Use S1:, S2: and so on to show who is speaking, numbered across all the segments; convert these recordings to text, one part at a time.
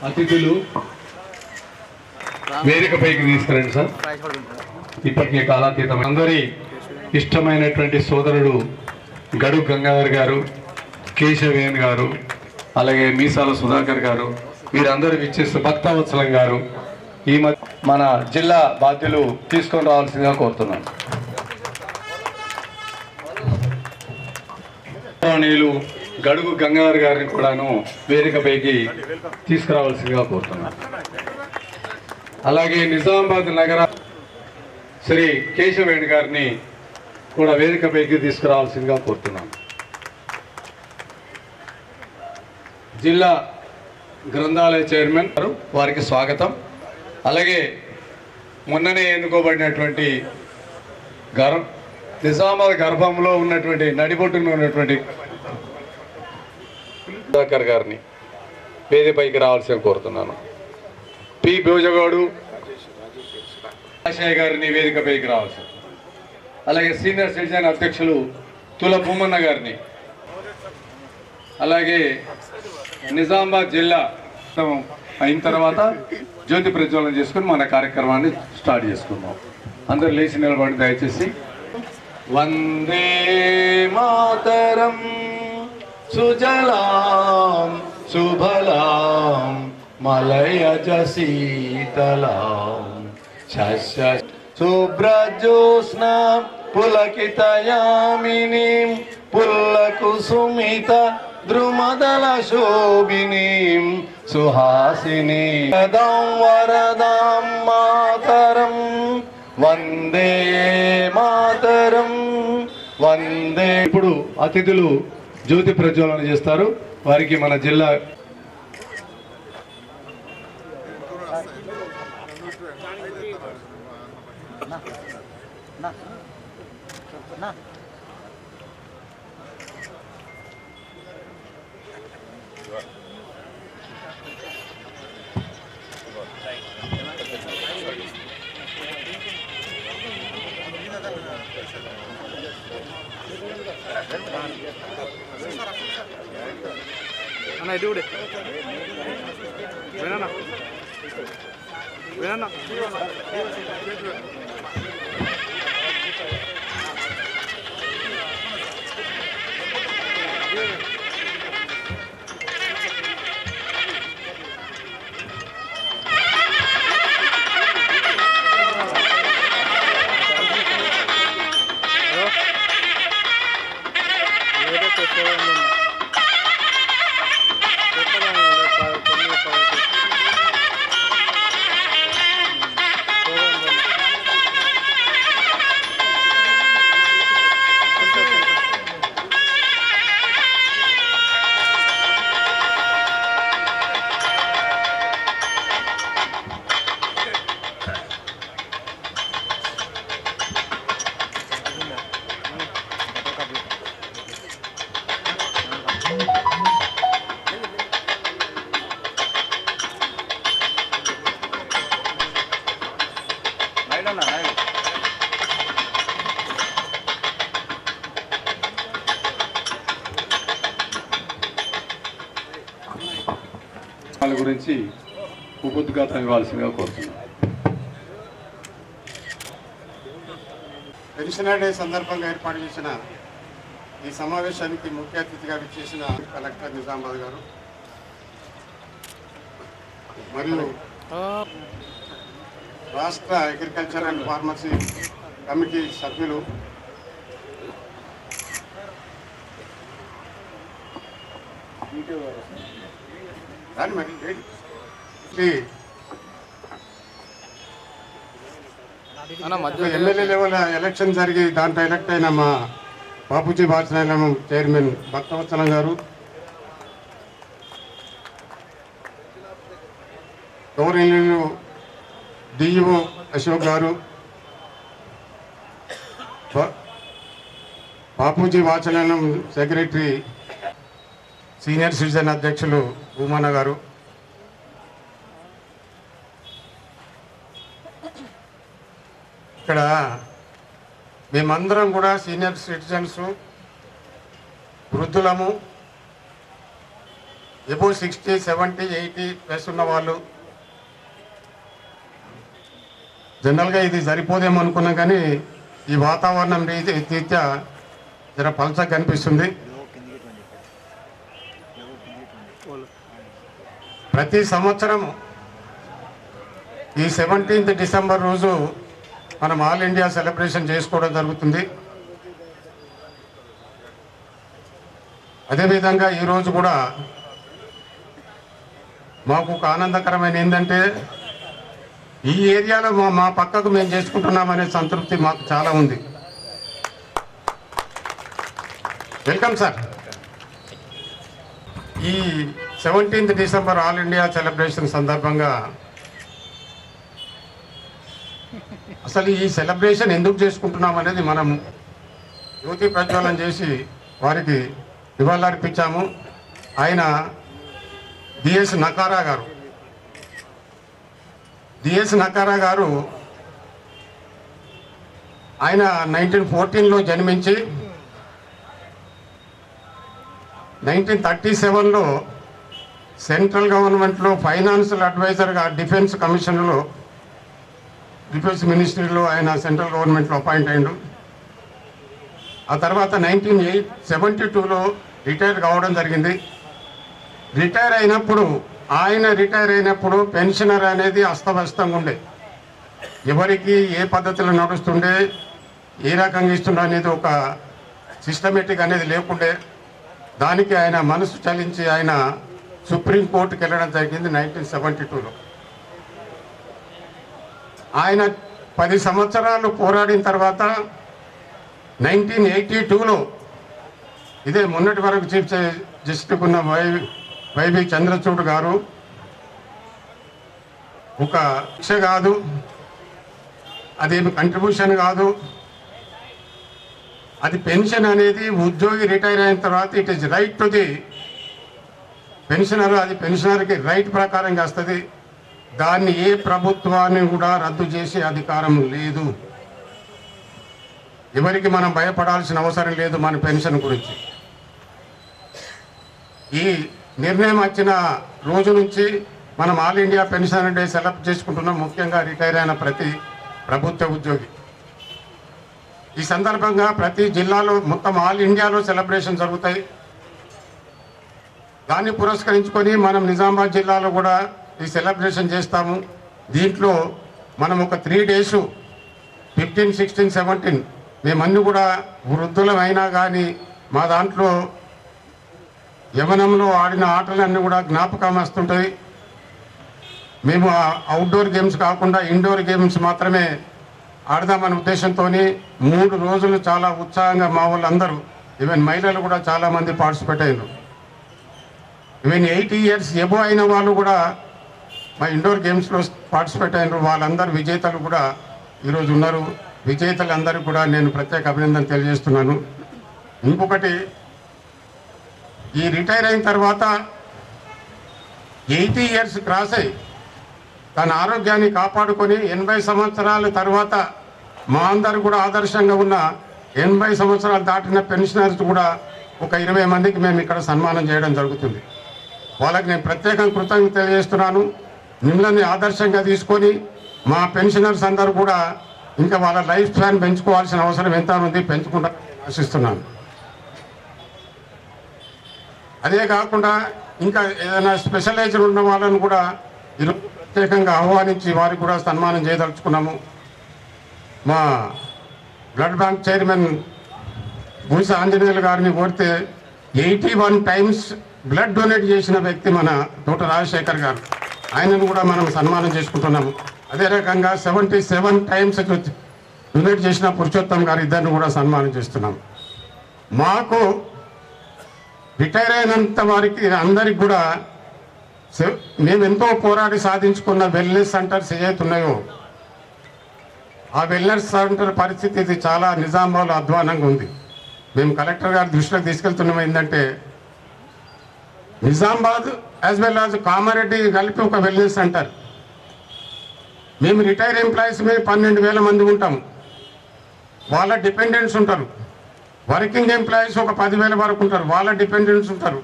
S1: అతిథులు వేదికపైకి తీసుకురండి సార్. ఇప్పటికే కాలాతీతం అందరి ఇష్టమైనటువంటి సోదరుడు గడుగు గంగాధర్ గారు, కేశవేణ్ గారు, అలాగే మీసాల సుధాకర్ గారు, వీరందరూ ఇచ్చేస్తూ భక్తవత్సలం గారు ఈ మన జిల్లా బాధ్యులు తీసుకొని రావాల్సిందిగా కోరుతున్నాను. గడుగు గంగాధర్ గారిని కూడాను వేదికపైకి తీసుకురావాల్సిందిగా కోరుతున్నాను. అలాగే నిజామాబాద్ నగర శ్రీ కేశవేణి గారిని కూడా వేదికపైకి తీసుకురావాల్సిందిగా కోరుతున్నాను. జిల్లా గ్రంథాలయ చైర్మన్ వారికి స్వాగతం. అలాగే మొన్ననే ఎన్నుకోబడినటువంటి నిజామాబాద్ గర్భంలో ఉన్నటువంటి నడిబొట్టున ఉన్నటువంటి సుధాకర్ గారిని వేదికపైకి రావాల్సిన కోరుతున్నాను. పి భోజగౌడు ఆశయ్ గారిని వేదికపైకి రావాల్సి, అలాగే సీనియర్ సిటిజన్ అధ్యక్షులు తుల భూమన్న గారిని, అలాగే నిజామాబాద్ జిల్లా అయిన తర్వాత జ్యోతి ప్రజ్వలన చేసుకుని మన కార్యక్రమాన్ని స్టార్ట్ చేసుకుందాం. అందరూ లేచి నిలబడి దయచేసి. వందే మాతరం సుజలాం సుఫలాం మలయజ శీతలాం శస్య శుభ్రజ్యోత్స్నా పులకితయామినీం పుల్లకుసుమిత ద్రుమదల శోభినీం సుహాసినీం వరదాం మాతరం వందే మాతరం వందే. ఇప్పుడు అతిథులు జ్యోతి ప్రజ్వలన చేస్తారు. వారికి మన జిల్లా
S2: అన్న ఇది కూడా వినన్నా వినన్నా
S1: గురించి ఉపద్ఘాతం ఇవ్వాల్సిందిగా కోరుతున్నాను.
S3: పెన్షనర్ డే సందర్భంగా ఏర్పాటు చేసిన ఈ సమావేశానికి ముఖ్య అతిథిగా విచ్చేసిన కలెక్టర్ నిజామాబాద్ గారు మరియు రాష్ట్ర అగ్రికల్చర్ అండ్ ఫార్మసీ కమిటీ సభ్యులు, ఎమ్మెల్యే లెవెల్ ఎలక్షన్ జరిగి దాంట్లో ఎలక్ట్ అయిన మా బాపూజీ వాచనాలయం చైర్మన్ భక్తవత్సలం గారు, గౌరవనీయులు DEO Ashok garu, Bapuji వాచనాలయం secretary senior citizen అధ్యక్షులు భూమన్న గారు, ఇక్కడ మేమందరం కూడా సీనియర్ సిటిజన్స్, వృద్ధులము, ఎబో 60, 70, 80 ప్లస్ ఉన్న వాళ్ళు జనరల్గా ఇది సరిపోదేమో అనుకున్నాం, కానీ ఈ వాతావరణం రీత్యా జర పల్చగా కనిపిస్తుంది. ప్రతి సంవత్సరం ఈ 17th డిసెంబర్ రోజు మనం ఆల్ ఇండియా సెలబ్రేషన్ చేసుకోవడం జరుగుతుంది. అదేవిధంగా ఈరోజు కూడా మాకు ఒక ఆనందకరమైన ఏంటంటే ఈ ఏరియాలో మా పక్కకు మేము చేసుకుంటున్నామనే సంతృప్తి మాకు చాలా ఉంది. Welcome sir. ఈ 17th December all India celebration సందర్భంగా అసలు ఈ సెలబ్రేషన్ ఎందుకు చేసుకుంటున్నాం అనేది మనం జ్యోతి ప్రజ్వలన చేసి వారికి నివాళులర్పించాము. ఆయన డిఎస్ నకారా గారు. డిఎస్ నకారా గారు ఆయన 1914లో జన్మించి 1937లో సెంట్రల్ గవర్నమెంట్లో ఫైనాన్షియల్ అడ్వైజర్గా డిఫెన్స్ కమిషన్లో డిఫెన్స్ మినిస్ట్రీలో ఆయన సెంట్రల్ గవర్నమెంట్లో అపాయింట్ అయ్యాడు. ఆ తర్వాత 1972లో రిటైర్ కావడం జరిగింది. రిటైర్ అయినప్పుడు పెన్షనర్ అనేది అస్తవ్యస్తంగా ఉండే, ఎవరికి ఏ పద్ధతిలో నడుస్తుండే, ఏ రకంగా ఇస్తుండే అనేది ఒక సిస్టమేటిక్ అనేది లేకుండే. దానికి ఆయన మనసు చలించి ఆయన సుప్రీంకోర్టుకి వెళ్ళడం జరిగింది 1972లో. ఆయన 10 సంవత్సరాలు పోరాడిన తర్వాత 1982లో ఇదే మొన్నటి వరకు చీఫ్ జస్టిస్ ఉన్న వైవి చంద్రచూడ్ గారు ఒక శిక్ష కాదు, అదేమి కంట్రిబ్యూషన్ కాదు, అది పెన్షన్ అనేది ఉద్యోగి రిటైర్ అయిన తర్వాత it is right to the pensioner, అది పెన్షనర్కి రైట్ ప్రకారంగా వస్తుంది. దాన్ని ఏ ప్రభుత్వాన్ని కూడా రద్దు చేసే అధికారం లేదు. ఎవరికి మనం భయపడాల్సిన అవసరం లేదు మన పెన్షన్ గురించి. ఈ నిర్ణయం వచ్చిన రోజు నుంచి మనం all India pension day celebrate చేసుకుంటున్నాం, ముఖ్యంగా రిటైర్ అయిన ప్రతి ప్రభుత్వ ఉద్యోగి. ఈ సందర్భంగా ప్రతి జిల్లాలో మొత్తం ఆల్ ఇండియాలో సెలబ్రేషన్ జరుగుతాయి. దాన్ని పురస్కరించుకొని మనం నిజామాబాద్ జిల్లాలో కూడా ఈ సెలబ్రేషన్ చేస్తాము. దీంట్లో మనం ఒక 3 days 15, 16, 17 మేమన్నీ కూడా వృద్ధులమైనా కానీ మా దాంట్లో యవనంలో ఆడిన ఆటలన్నీ కూడా జ్ఞాపకం వస్తుంటాయి. మేము అవుట్డోర్ గేమ్స్ కాకుండా ఇండోర్ గేమ్స్ మాత్రమే ఆడదామనే ఉద్దేశంతో 3 రోజులు చాలా ఉత్సాహంగా మా వాళ్ళందరూ, ఈవెన్ మహిళలు కూడా చాలామంది పార్టిసిపేట్ అయ్యారు. ఈవెన్ 80 years ఎబో అయిన వాళ్ళు కూడా మా ఇండోర్ గేమ్స్లో పార్టిసిపేట్ అయినారు. వాళ్ళందరూ విజేతలు కూడా ఈరోజు ఉన్నారు. విజేతలందరికీ కూడా నేను ప్రత్యేక అభినందన తెలియజేస్తున్నాను. ఇంకొకటి, ఈ రిటైర్ అయిన తర్వాత 80 years క్రాస్ అయ్యి తన ఆరోగ్యాన్ని కాపాడుకొని 80 సంవత్సరాల తర్వాత మా అందరు కూడా ఆదర్శంగా ఉన్న 80 సంవత్సరాలు దాటిన పెన్షనర్స్ కూడా ఒక 20 మందికి మేము ఇక్కడ సన్మానం చేయడం జరుగుతుంది. వాళ్ళకి నేను ప్రత్యేకంగా కృతజ్ఞత తెలియజేస్తున్నాను. మిమ్మల్ని ఆదర్శంగా తీసుకొని మా పెన్షనర్స్ అందరూ కూడా ఇంకా వాళ్ళ లైఫ్ స్పాన్ పెంచుకోవాల్సిన అవసరం ఎంత ఉంది, పెంచుకుంటారని ఆశిస్తున్నాను. అదే కాకుండా ఇంకా ఏదైనా స్పెషలైజ్డ్ ఉన్న వాళ్ళని కూడా ఈరోజు ప్రత్యేకంగా ఆహ్వానించి వారికి కూడా సన్మానం చేయదలుచుకున్నాము. మా blood bank chairman Bhusa Anjaneyulu గారిని కోరితే 81 times బ్లడ్ డొనేట్ చేసిన వ్యక్తి మన తోట రాజశేఖర్ గారు, ఆయనను కూడా మనం సన్మానం చేసుకుంటున్నాము. అదే రకంగా 77 times డొనేట్ చేసిన పురుషోత్తం గారు, ఇద్దరిని కూడా సన్మానం చేస్తున్నాం. మాకు రిటైర్ అయినంత వారికి అందరికి కూడా మేము ఎంతో పోరాడి సాధించుకున్న వెల్నెస్ సెంటర్స్ ఏవైతున్నాయో ఆ వెల్నెస్ సెంటర్ పరిస్థితి ఇది చాలా నిజామాబాద్లో అధ్వానంగా ఉంది. మేము కలెక్టర్ గారి దృష్టిలోకి తీసుకెళ్తున్నాం. ఏంటంటే Nizamabad as well as Kamareddy కలిపి ఒక వెల్నెస్ సెంటర్. మేము రిటైర్ ఎంప్లాయీస్ మీద 12,000 మంది ఉంటాం. వాళ్ళ డిపెండెంట్స్ ఉంటారు. వర్కింగ్ ఎంప్లాయీస్ ఒక 10,000 వరకు ఉంటారు, వాళ్ళ డిపెండెంట్స్ ఉంటారు.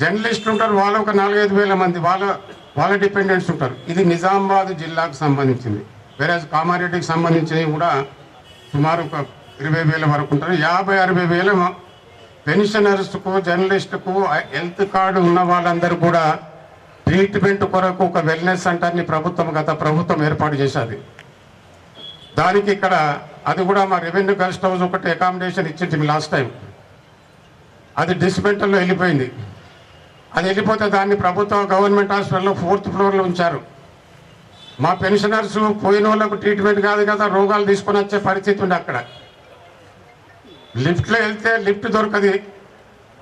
S3: జర్నలిస్టులు ఉంటారు, వాళ్ళు ఒక 4-5 వేల మంది వాళ్ళ డిపెండెంట్స్ ఉంటారు. ఇది నిజామాబాద్ జిల్లాకు సంబంధించింది. వేరే కామారెడ్డికి సంబంధించినవి కూడా సుమారు ఒక 20,000 వరకు ఉంటారు. 50-60 వేల పెన్షనర్స్కు, జర్నలిస్టుకు హెల్త్ కార్డు ఉన్న వాళ్ళందరూ కూడా ట్రీట్మెంట్ కొరకు ఒక వెల్నెస్ సెంటర్ని గత ప్రభుత్వం ఏర్పాటు చేసేది. దానికి ఇక్కడ అది కూడా మా రెవెన్యూ గెస్ట్ హౌస్ ఒకటి అకామిడేషన్ ఇచ్చింది లాస్ట్ టైం. అది డిస్మెంటల్లో వెళ్ళిపోయింది. అది వెళ్ళిపోతే దాన్ని గవర్నమెంట్ హాస్పిటల్లో 4th ఫ్లోర్లో ఉంచారు. మా పెన్షనర్స్ పోయిన వాళ్ళకు ట్రీట్మెంట్ కాదు కదా, రోగాలు తీసుకొని వచ్చే పరిస్థితి ఉంది. అక్కడ లిఫ్ట్లో వెళ్తే లిఫ్ట్ దొరకది.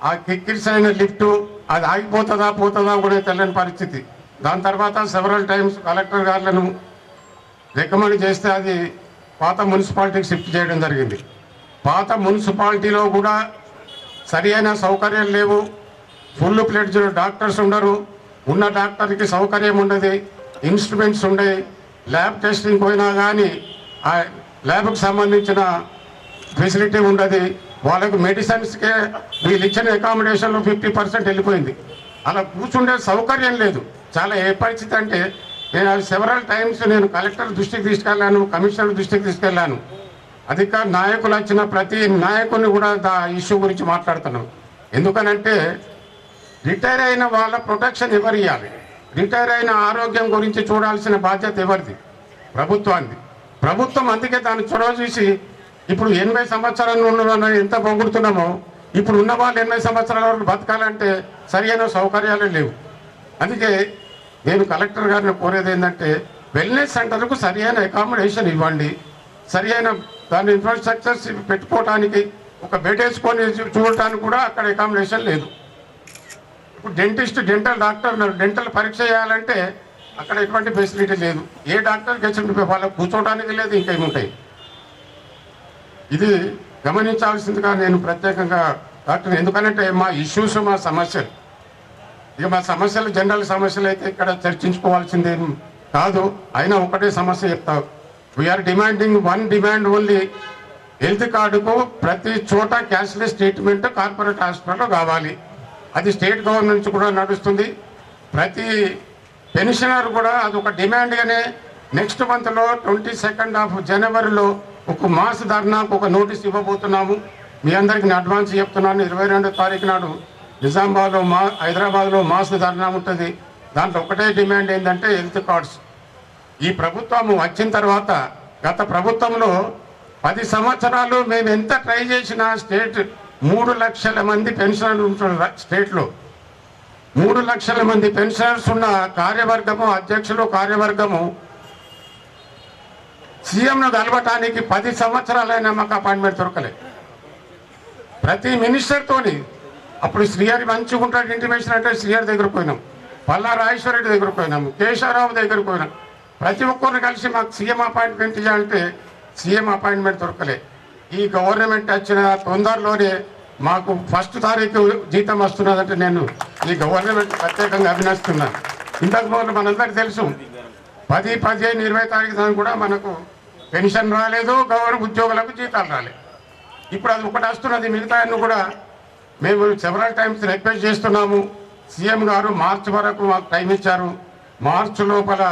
S3: ఆ కిక్కిర్స్ అయిన లిఫ్ట్ అది ఆగిపోతుందా పోతుందా కూడా తెలియని పరిస్థితి. దాని తర్వాత సెవరల్ టైమ్స్ కలెక్టర్ గారులను రికమెండ్ చేస్తే అది పాత మున్సిపాలిటీకి షిఫ్ట్ చేయడం జరిగింది. పాత మున్సిపాలిటీలో కూడా సరి అయిన సౌకర్యాలు లేవు. ఫుల్ ప్లేట్స్ డాక్టర్స్ ఉండరు. ఉన్న డాక్టర్కి సౌకర్యం ఉండదు, ఇన్స్ట్రుమెంట్స్ ఉండవు. ల్యాబ్ టెస్టింగ్ పోయినా కానీ ఆ ల్యాబ్కి సంబంధించిన ఫెసిలిటీ ఉండదు. వాళ్ళకు మెడిసిన్స్కే వీళ్ళు ఇచ్చిన అకామిడేషన్లో 50% వెళ్ళిపోయింది. అలా కూర్చుండే సౌకర్యం లేదు. చాలా ఏ పరిస్థితి అంటే నేను సెవరల్ టైమ్స్ నేను కలెక్టర్ దృష్టికి తీసుకెళ్ళాను, కమిషనర్ దృష్టికి తీసుకెళ్ళాను. అధికార నాయకులు వచ్చిన ప్రతి నాయకుని కూడా ఇష్యూ గురించి మాట్లాడుతున్నాం. ఎందుకనంటే రిటైర్ అయిన వాళ్ళ ప్రొటెక్షన్ ఎవరు ఇవ్వాలి? రిటైర్ అయిన ఆరోగ్యం గురించి చూడాల్సిన బాధ్యత ఎవరిది? ప్రభుత్వానికి. ప్రభుత్వం అందుకే దాన్ని చొరవ చూసి ఇప్పుడు 80 సంవత్సరాలు ఉన్న ఎంత పొగుడుతున్నామో ఇప్పుడు ఉన్న వాళ్ళు 80 సంవత్సరాల వరకు బతకాలంటే సరైన సౌకర్యాలు లేవు. అందుకే నేను కలెక్టర్ గారిని కోరేది ఏంటంటే వెల్నెస్ సెంటర్కు సరైన అకామిడేషన్ ఇవ్వండి. సరైన దాని ఇన్ఫ్రాస్ట్రక్చర్స్ పెట్టుకోవడానికి ఒక బెడ్ వేసుకొని చూడటానికి కూడా అక్కడ అకామిడేషన్ లేదు. ఇప్పుడు డెంటల్ డాక్టర్ డెంటల్ పరీక్ష చేయాలంటే అక్కడ ఎటువంటి ఫెసిలిటీ లేదు. ఏ డాక్టర్కి వచ్చిన వాళ్ళకు కూర్చోవడానికి లేదు, ఇంకేముంటాయి. ఇది గమనించాల్సిందిగా నేను ప్రత్యేకంగా డాక్టర్, ఎందుకంటే మా ఇష్యూస్ మా సమస్యలు ఇక మా సమస్యలు జనరల్ సమస్యలు అయితే ఇక్కడ చర్చించుకోవాల్సిందే కాదు. అయినా ఒకటే సమస్య చెప్తా. We are demanding one demand only. Health కార్డుకు ప్రతి చోట క్యాష్లెస్ ట్రీట్మెంట్ కార్పొరేట్ హాస్పిటల్లో కావాలి. అది స్టేట్ గవర్నమెంట్ నుంచి కూడా నడుస్తుంది. ప్రతి పెన్షనర్ కూడా అది ఒక డిమాండ్గానే నెక్స్ట్ మంత్లో 22 జనవరిలో ఒక మాస్ ధర్నాకు ఒక నోటీస్ ఇవ్వబోతున్నాము. మీ అందరికీ నేను అడ్వాన్స్ చెప్తున్నాను. 22 తారీఖు నాడు నిజామాబాద్లో హైదరాబాద్లో మాస్ ధర్నా ఉంటుంది. దాంట్లో ఒకటే డిమాండ్ ఏంటంటే హెల్త్ కార్డ్స్. ఈ ప్రభుత్వం వచ్చిన తర్వాత గత ప్రభుత్వంలో 10 సంవత్సరాలు మేము ఎంత ట్రై చేసినా స్టేట్ 3 లక్షల మంది పెన్షనర్లు ఉంటున్నారు. స్టేట్లో 3 లక్షల మంది పెన్షనర్స్ ఉన్న కార్యవర్గము, అధ్యక్షులు కార్యవర్గము సీఎంను కలవటానికి 10 సంవత్సరాలైనా మాకు అపాయింట్మెంట్ దొరకలేదు. ప్రతి మినిస్టర్తోని అప్పుడు శ్రీహరి మంచిగా ఉంటాడు ఇంటిమేషన్ అంటే శ్రీహరి దగ్గరకు పోయినాం, పల్లా రాజేశ్వరరెడ్డి దగ్గరకు పోయినాము, కేశవరావు దగ్గరకు పోయినాం. ప్రతి ఒక్కరిని కలిసి మాకు సీఎం అపాయింట్మెంట్ ఇవ్వాలంటే సీఎం అపాయింట్మెంట్ దొరకలే. ఈ గవర్నమెంట్ వచ్చిన తొందరలోనే మాకు 1 తారీఖు జీతం వస్తున్నదంటే నేను ఈ గవర్నమెంట్ ప్రత్యేకంగా అభినందిస్తున్నాను. ఇంతకు ముందు మనందరికీ తెలుసు 10, 15, 20 తారీఖు దానికి కూడా మనకు పెన్షన్ రాలేదు, గవర్నమెంట్ ఉద్యోగులకు జీతాలు రాలేదు. ఇప్పుడు అది ఒకటి వస్తున్నది. మిగతా కూడా మేము సెవరల్ టైమ్స్ రిక్వెస్ట్ చేస్తున్నాము. సీఎం గారు మార్చి వరకు మాకు టైం ఇచ్చారు. మార్చి లోపల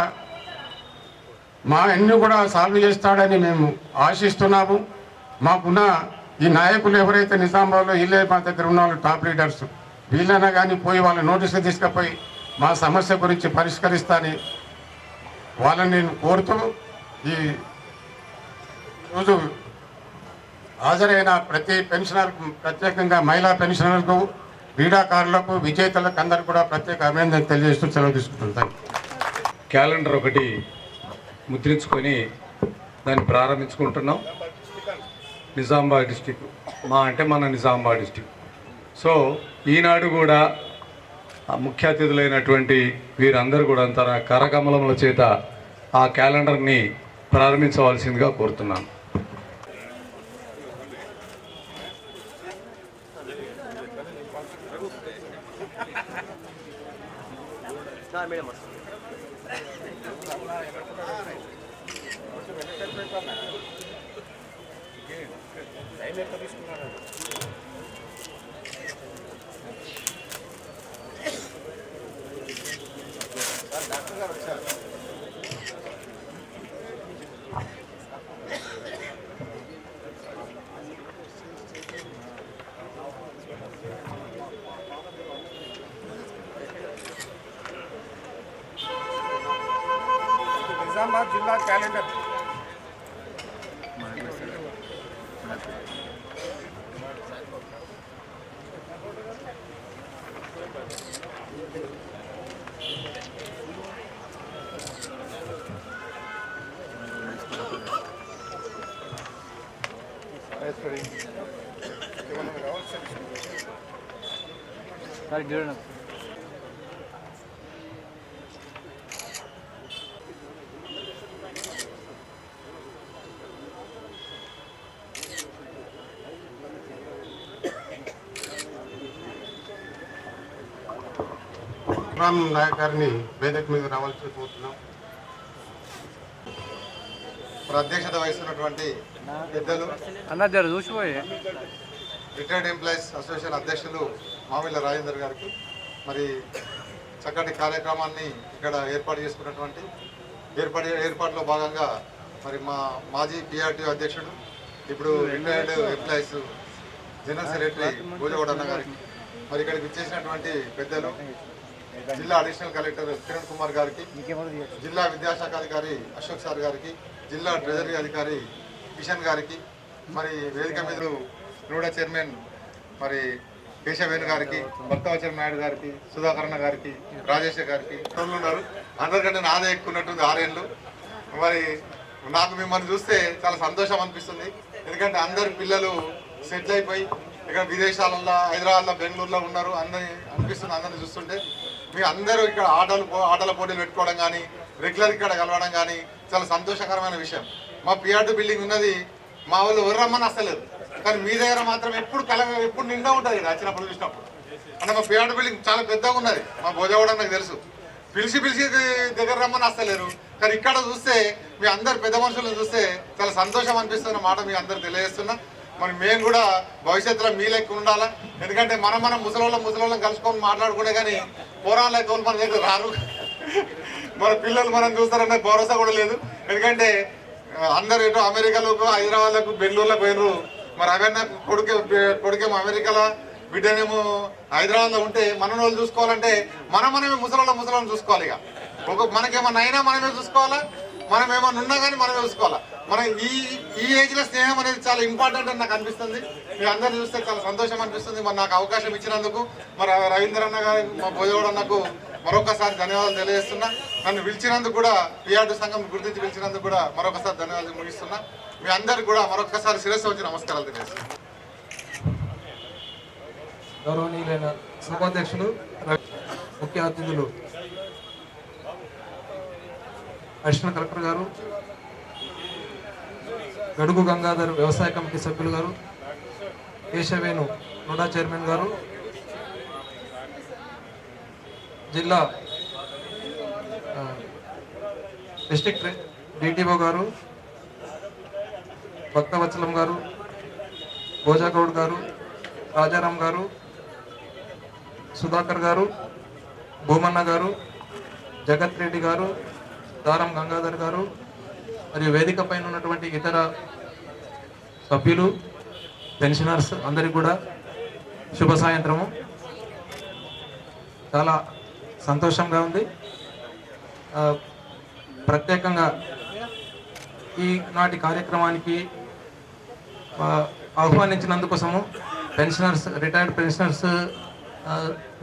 S3: మా అన్ని కూడా సాల్వ్ చేస్తాడని మేము ఆశిస్తున్నాము. మాకున్న ఈ నాయకులు ఎవరైతే నిజామాబాద్లో వీళ్ళే మా దగ్గర ఉన్న వాళ్ళు టాప్ లీడర్స్, వీళ్ళైనా కానీ పోయి వాళ్ళ నోటీసులు తీసుకుపోయి మా సమస్య గురించి పరిష్కరిస్తానని వాళ్ళని నేను కోరుతూ ఈ రోజు హాజరైన ప్రతి పెన్షనర్కు, ప్రత్యేకంగా మహిళా పెన్షనర్లకు, క్రీడాకారులకు, విజేతలకు అందరికీ కూడా ప్రత్యేక అభినందన తెలియజేస్తూ సెలవు తీసుకుంటాను.
S1: క్యాలెండర్ ఒకటి ముద్రించుకొని దాన్ని ప్రారంభించుకుంటున్నాం. నిజామాబాద్ డిస్టిక్ మన నిజామాబాద్ డిస్టిక్. సో ఈనాడు కూడా ముఖ్య అతిథులైనటువంటి వీరందరూ కూడా తన కరకమలముల చేత ఆ క్యాలెండర్ని ప్రారంభించవలసిందిగా కోరుతున్నాను.
S3: నిజామాబాద్ జిల్లా క్యాలెండర్
S2: సార్ చూడండి
S3: రామ్ నాయక్ గారిని వేదిక మీద రావాల్సి కోరుతున్నాం.
S4: అధ్యక్షత వహిస్తున్నటువంటి పెద్దలు
S2: అన్న జర చూసిపోయి
S4: రిటైర్డ్ ఎంప్లాయీస్ అసోసియేషన్ అధ్యక్షులు మామిళ్ళ రాజేందర్ గారికి మరి చక్కటి కార్యక్రమాన్ని ఇక్కడ ఏర్పాటు చేసుకున్నటువంటి ఏర్పాటులో భాగంగా మరి మా మాజీ పిఆర్టీ అధ్యక్షుడు ఇప్పుడు రిటైర్డ్ ఎంప్లాయీస్ జనరల్ సెక్రటరీ భోజగౌడన్న గారికి మరి ఇక్కడికి ఇచ్చేసినటువంటి పెద్దలు జిల్లా అడిషనల్ కలెక్టర్ కిరణ్ కుమార్ గారికి, జిల్లా విద్యాశాఖ అధికారి అశోక్ సార్ గారికి, జిల్లా ట్రెజరీ అధికారి కిషన్ గారికి, మరి వేదిక మీద రూడా చైర్మన్ మరి కేశవేణు గారికి, భక్తవచన నాయుడు గారికి, సుధాకరణ గారికి, రాజేష్ గారికి ఉన్నారు. అందరికంటే నాదే ఎక్కున్నట్టుంది 6 ఏళ్ళు. మరి నాకు మిమ్మల్ని చూస్తే చాలా సంతోషం అనిపిస్తుంది. ఎందుకంటే అందరి పిల్లలు సెటిల్ అయిపోయి ఇక్కడ విదేశాలలో, హైదరాబాద్లో, బెంగళూరులో ఉన్నారు. అనిపిస్తుంది అందరిని చూస్తుంటే. మీ అందరూ ఇక్కడ ఆటల పోటీలు పెట్టుకోవడం కానీ, రెగ్యులర్ ఇక్కడ కలవడం కానీ చాలా సంతోషకరమైన విషయం. మా పిఆర్టీ బిల్డింగ్ ఉన్నది, మా వాళ్ళు ఎవరు రమ్మని అస్తలేదు, కానీ మీ దగ్గర మాత్రం ఎప్పుడు నిండా ఉంటుంది ఇక్కడ వచ్చినప్పుడు చూసినప్పుడు. అంటే మా పిఆర్టీ బిల్డింగ్ చాలా పెద్దగా ఉన్నది. మా భోజగౌడ నాకు తెలుసు, పిలిచి దగ్గర రమ్మని వస్తలేరు. కానీ ఇక్కడ చూస్తే మీ అందరు పెద్ద మనుషులను చూస్తే చాలా సంతోషం అనిపిస్తున్న మాట మీ అందరు తెలియజేస్తున్నా. మరి మేము కూడా భవిష్యత్తులో మీ లెక్క ఉండాలా. ఎందుకంటే మనం ముసలోళ్ళం కలుసుకొని మాట్లాడుకునే కానీ పోరాళ్ళ తోలు మన దగ్గర రారు. మన పిల్లలు మనం చూస్తారనే భరోసా కూడా లేదు. ఎందుకంటే అందరు ఎటు అమెరికాలకు, హైదరాబాద్లకు, బెంగళూరులకు పోయినరు. మరి అవన్నీ కొడుకేమో అమెరికాలో, బిడ్డనేమో హైదరాబాద్లో ఉంటే మన వాళ్ళు చూసుకోవాలంటే మనమే ముసలోళ్ళం చూసుకోవాలి. ఇక మనకేమన్నా అయినా మనమే చూసుకోవాలా, మనం ఏమన్నా ఉన్నా కానీ మనమే చూసుకోవాలా. మనం ఈ ఏజ్లో స్నేహం అనేది చాలా ఇంపార్టెంట్ అని నాకు అనిపిస్తుంది. మీ అందరు చూస్తే చాలా సంతోషం అనిపిస్తుంది. మరి నాకు అవకాశం ఇచ్చినందుకు మరి రవీంద్ర అన్న గారు, మా భోజగౌడ అన్నకు మరొకసారి ధన్యవాదాలు తెలియజేస్తున్నా. నన్ను పిలిచినందుకు కూడా, పిఆర్టీ సంఘం గుర్తించి పిలిచినందుకు కూడా మరొకసారి ధన్యవాదాలు ముగిస్తున్నా. మీ అందరికి కూడా మరొకసారి శిరస్సు వచ్చి నమస్కారాలు తెలియజేస్తున్నా.
S5: గౌరవనీయులైన సభాధ్యక్షులు, ముఖ్య అతిథులు, అడిషనల్ కలెక్టర్ గారు, గడుగు గంగాధర్ వ్యవసాయ కమిటీ సభ్యులు గారు, కేశవేణు నోడా చైర్మన్ గారు, జిల్లా డిస్ట్రిక్ట్ డిటిఓ గారు, భక్తవత్సలం గారు, భోజాగౌడ్ గారు, రాజారాం గారు, సుధాకర్ గారు, భూమన్న గారు, జగత్ రెడ్డి గారు, దారం గంగాధర్ గారు, మరియు వేదిక పైన ఉన్నటువంటి ఇతర సభ్యులు, పెన్షనర్స్ అందరికీ కూడా శుభ సాయంత్రము. చాలా సంతోషంగా ఉంది. ప్రత్యేకంగా ఈనాటి కార్యక్రమానికి ఆహ్వానించినందుకోసము రిటైర్డ్ పెన్షనర్స్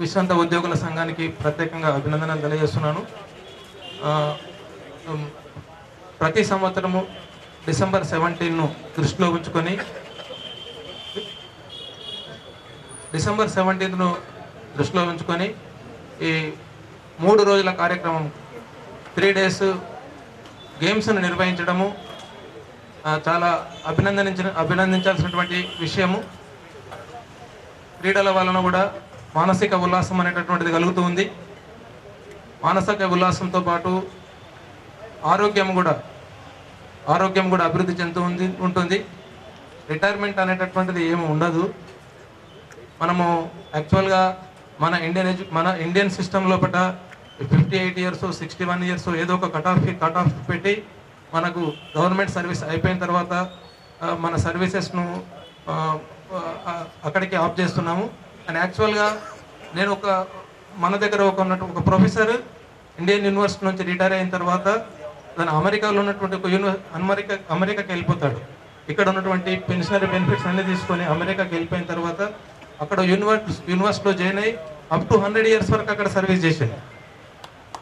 S5: విశ్రాంత ఉద్యోగుల సంఘానికి ప్రత్యేకంగా అభినందనలు తెలియజేస్తున్నాను. ప్రతి సంవత్సరము డిసెంబర్ 17ను దృష్టిలో ఉంచుకొని ఈ 3 రోజుల కార్యక్రమం 3 days గేమ్స్ను నిర్వహించడము చాలా అభినందించాల్సినటువంటి విషయము. క్రీడల వలన కూడా మానసిక ఉల్లాసం అనేటటువంటిది కలుగుతూ ఉంది. మానసిక ఉల్లాసంతో పాటు ఆరోగ్యం కూడా అభివృద్ధి ఉంటుంది. రిటైర్మెంట్ అనేటటువంటిది ఏమి ఉండదు. మనము యాక్చువల్గా మన ఇండియన్ సిస్టమ్ లోపల 58 ఇయర్స్ 61 ఇయర్స్ ఏదో ఒక కట్ ఆఫ్ పెట్టి మనకు గవర్నమెంట్ సర్వీస్ అయిపోయిన తర్వాత మన సర్వీసెస్ను అక్కడికి ఆఫ్ చేస్తున్నాము. అండ్ యాక్చువల్గా నేను మన దగ్గర ఒక ప్రొఫెసర్ ఇండియన్ యూనివర్సిటీ నుంచి రిటైర్ అయిన తర్వాత తను అమెరికాలో ఉన్నటువంటి అమెరికాకి వెళ్ళిపోతాడు. ఇక్కడ ఉన్నటువంటి పెన్షనరీ బెనిఫిట్స్ అన్ని తీసుకొని అమెరికాకి వెళ్ళిపోయిన తర్వాత అక్కడ యూనివర్సిటీలో జాయిన్ అయ్యి అప్ టు 100 ఇయర్స్ వరకు అక్కడ సర్వీస్ చేశాను.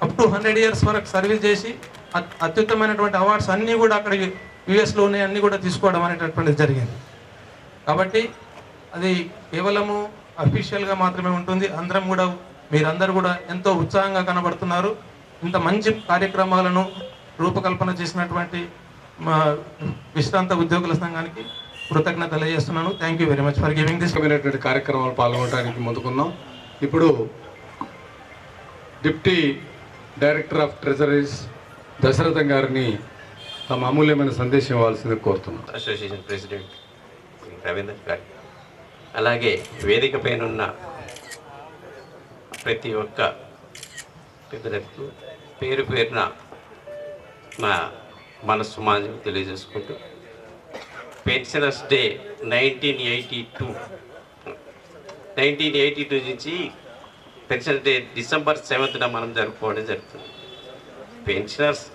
S5: అప్ టు 100 ఇయర్స్ వరకు సర్వీస్ చేసి అత్యుత్తమైనటువంటి అవార్డ్స్ అన్నీ కూడా అక్కడ యుఎస్లో ఉన్నాయి, అన్నీ కూడా తీసుకోవడం అనేటటువంటిది జరిగింది. కాబట్టి అది కేవలము అఫీషియల్గా మాత్రమే ఉంటుంది. మీరందరూ కూడా ఎంతో ఉత్సాహంగా కనబడుతున్నారు. ఇంత మంచి కార్యక్రమాలను రూపకల్పన చేసినటువంటి మా విశ్రాంత ఉద్యోగుల సంఘానికి కృతజ్ఞత తెలియజేస్తున్నాను. Thank you very much for giving this
S1: కార్యక్రమాలు పాల్గొనడానికి ముందుకున్నాం. ఇప్పుడు deputy director of treasuries Dasaratham గారిని తమ అమూల్యమైన సందేశం ఇవ్వాల్సింది కోరుతున్నాం.
S6: అసోసియేషన్ ప్రెసిడెంట్ రవీందర్ గారు, అలాగే వేదిక పైన ఉన్న ప్రతి ఒక్క పెద్దలకు పేరు పేరున మా మనస్సు మాంజం తెలియజేసుకుంటూ, పెన్షనర్స్ డే 1982 నుంచి పెన్షన్ డే డిసెంబర్ 7న మనం జరుపుకోవడం జరుగుతుంది. పెన్షనర్స్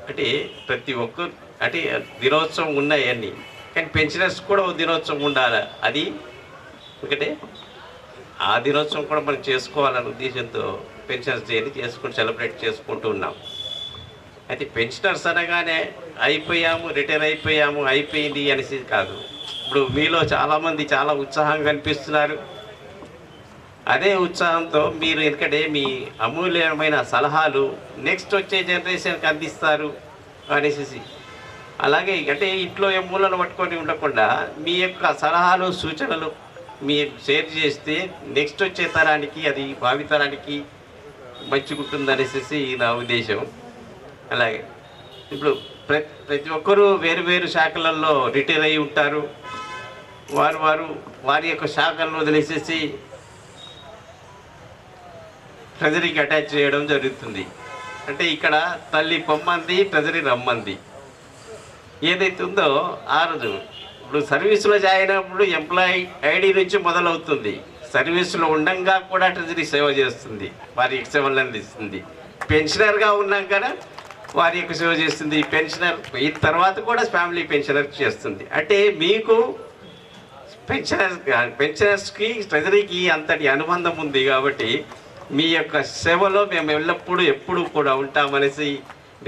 S6: అంటే ప్రతి ఒక్కరు అంటే దినోత్సవం ఉన్నాయన్నీ, కానీ పెన్షనర్స్ కూడా ఒక దినోత్సవం ఉండాలి. అది ఎందుకంటే ఆ దినోత్సవం కూడా మనం చేసుకోవాలనే ఉద్దేశంతో పెన్షనర్స్ డేని సెలబ్రేట్ చేసుకుంటూ ఉన్నాం. అయితే పెన్షనర్స్ అనగానే రిటైర్ అయిపోయింది అనేసి కాదు. ఇప్పుడు మీలో చాలామంది చాలా ఉత్సాహంగా కనిపిస్తున్నారు. అదే ఉత్సాహంతో మీరు ఎందుకంటే మీ అమూల్యమైన సలహాలు నెక్స్ట్ వచ్చే జనరేషన్కి అందిస్తారు అనేసి, అలాగే అంటే ఇంట్లో ఏ మూలను పట్టుకొని ఉండకుండా మీ యొక్క సలహాలు సూచనలు మీరు షేర్ చేస్తే నెక్స్ట్ వచ్చే తరానికి, అది భావితరానికి మంచిగుంటుందనేసి నా ఉద్దేశం. అలాగే ఇప్పుడు ప్రతి ఒక్కరూ వేరు శాఖలలో రిటైర్ అయి ఉంటారు. వారి యొక్క శాఖలను వదిలేసేసి ట్రెజరీకి అటాచ్ చేయడం జరుగుతుంది. అంటే ఇక్కడ తల్లి పొమ్మంది, ట్రెజరీ రమ్మంది. ఏదైతే ఉందో ఆ రోజు ఇప్పుడు సర్వీసులో జాయిన్ అయినప్పుడు ఎంప్లాయీ ఐడి నుంచి మొదలవుతుంది. సర్వీసులో ఉండంగా కూడా ట్రెజరీ సేవ చేస్తుంది, వారి యొక్క సేవలను అందిస్తుంది. పెన్షనర్గా ఉన్నాక వారి యొక్క సేవ చేస్తుంది. పెన్షనర్ అయిన తర్వాత కూడా ఫ్యామిలీ పెన్షనర్ చేస్తుంది. అంటే మీకు పెన్షనర్స్కి ట్రెజరీకి అంతటి అనుబంధం ఉంది. కాబట్టి మీ యొక్క సేవలో మేము ఎప్పుడు కూడా ఉంటామనేసి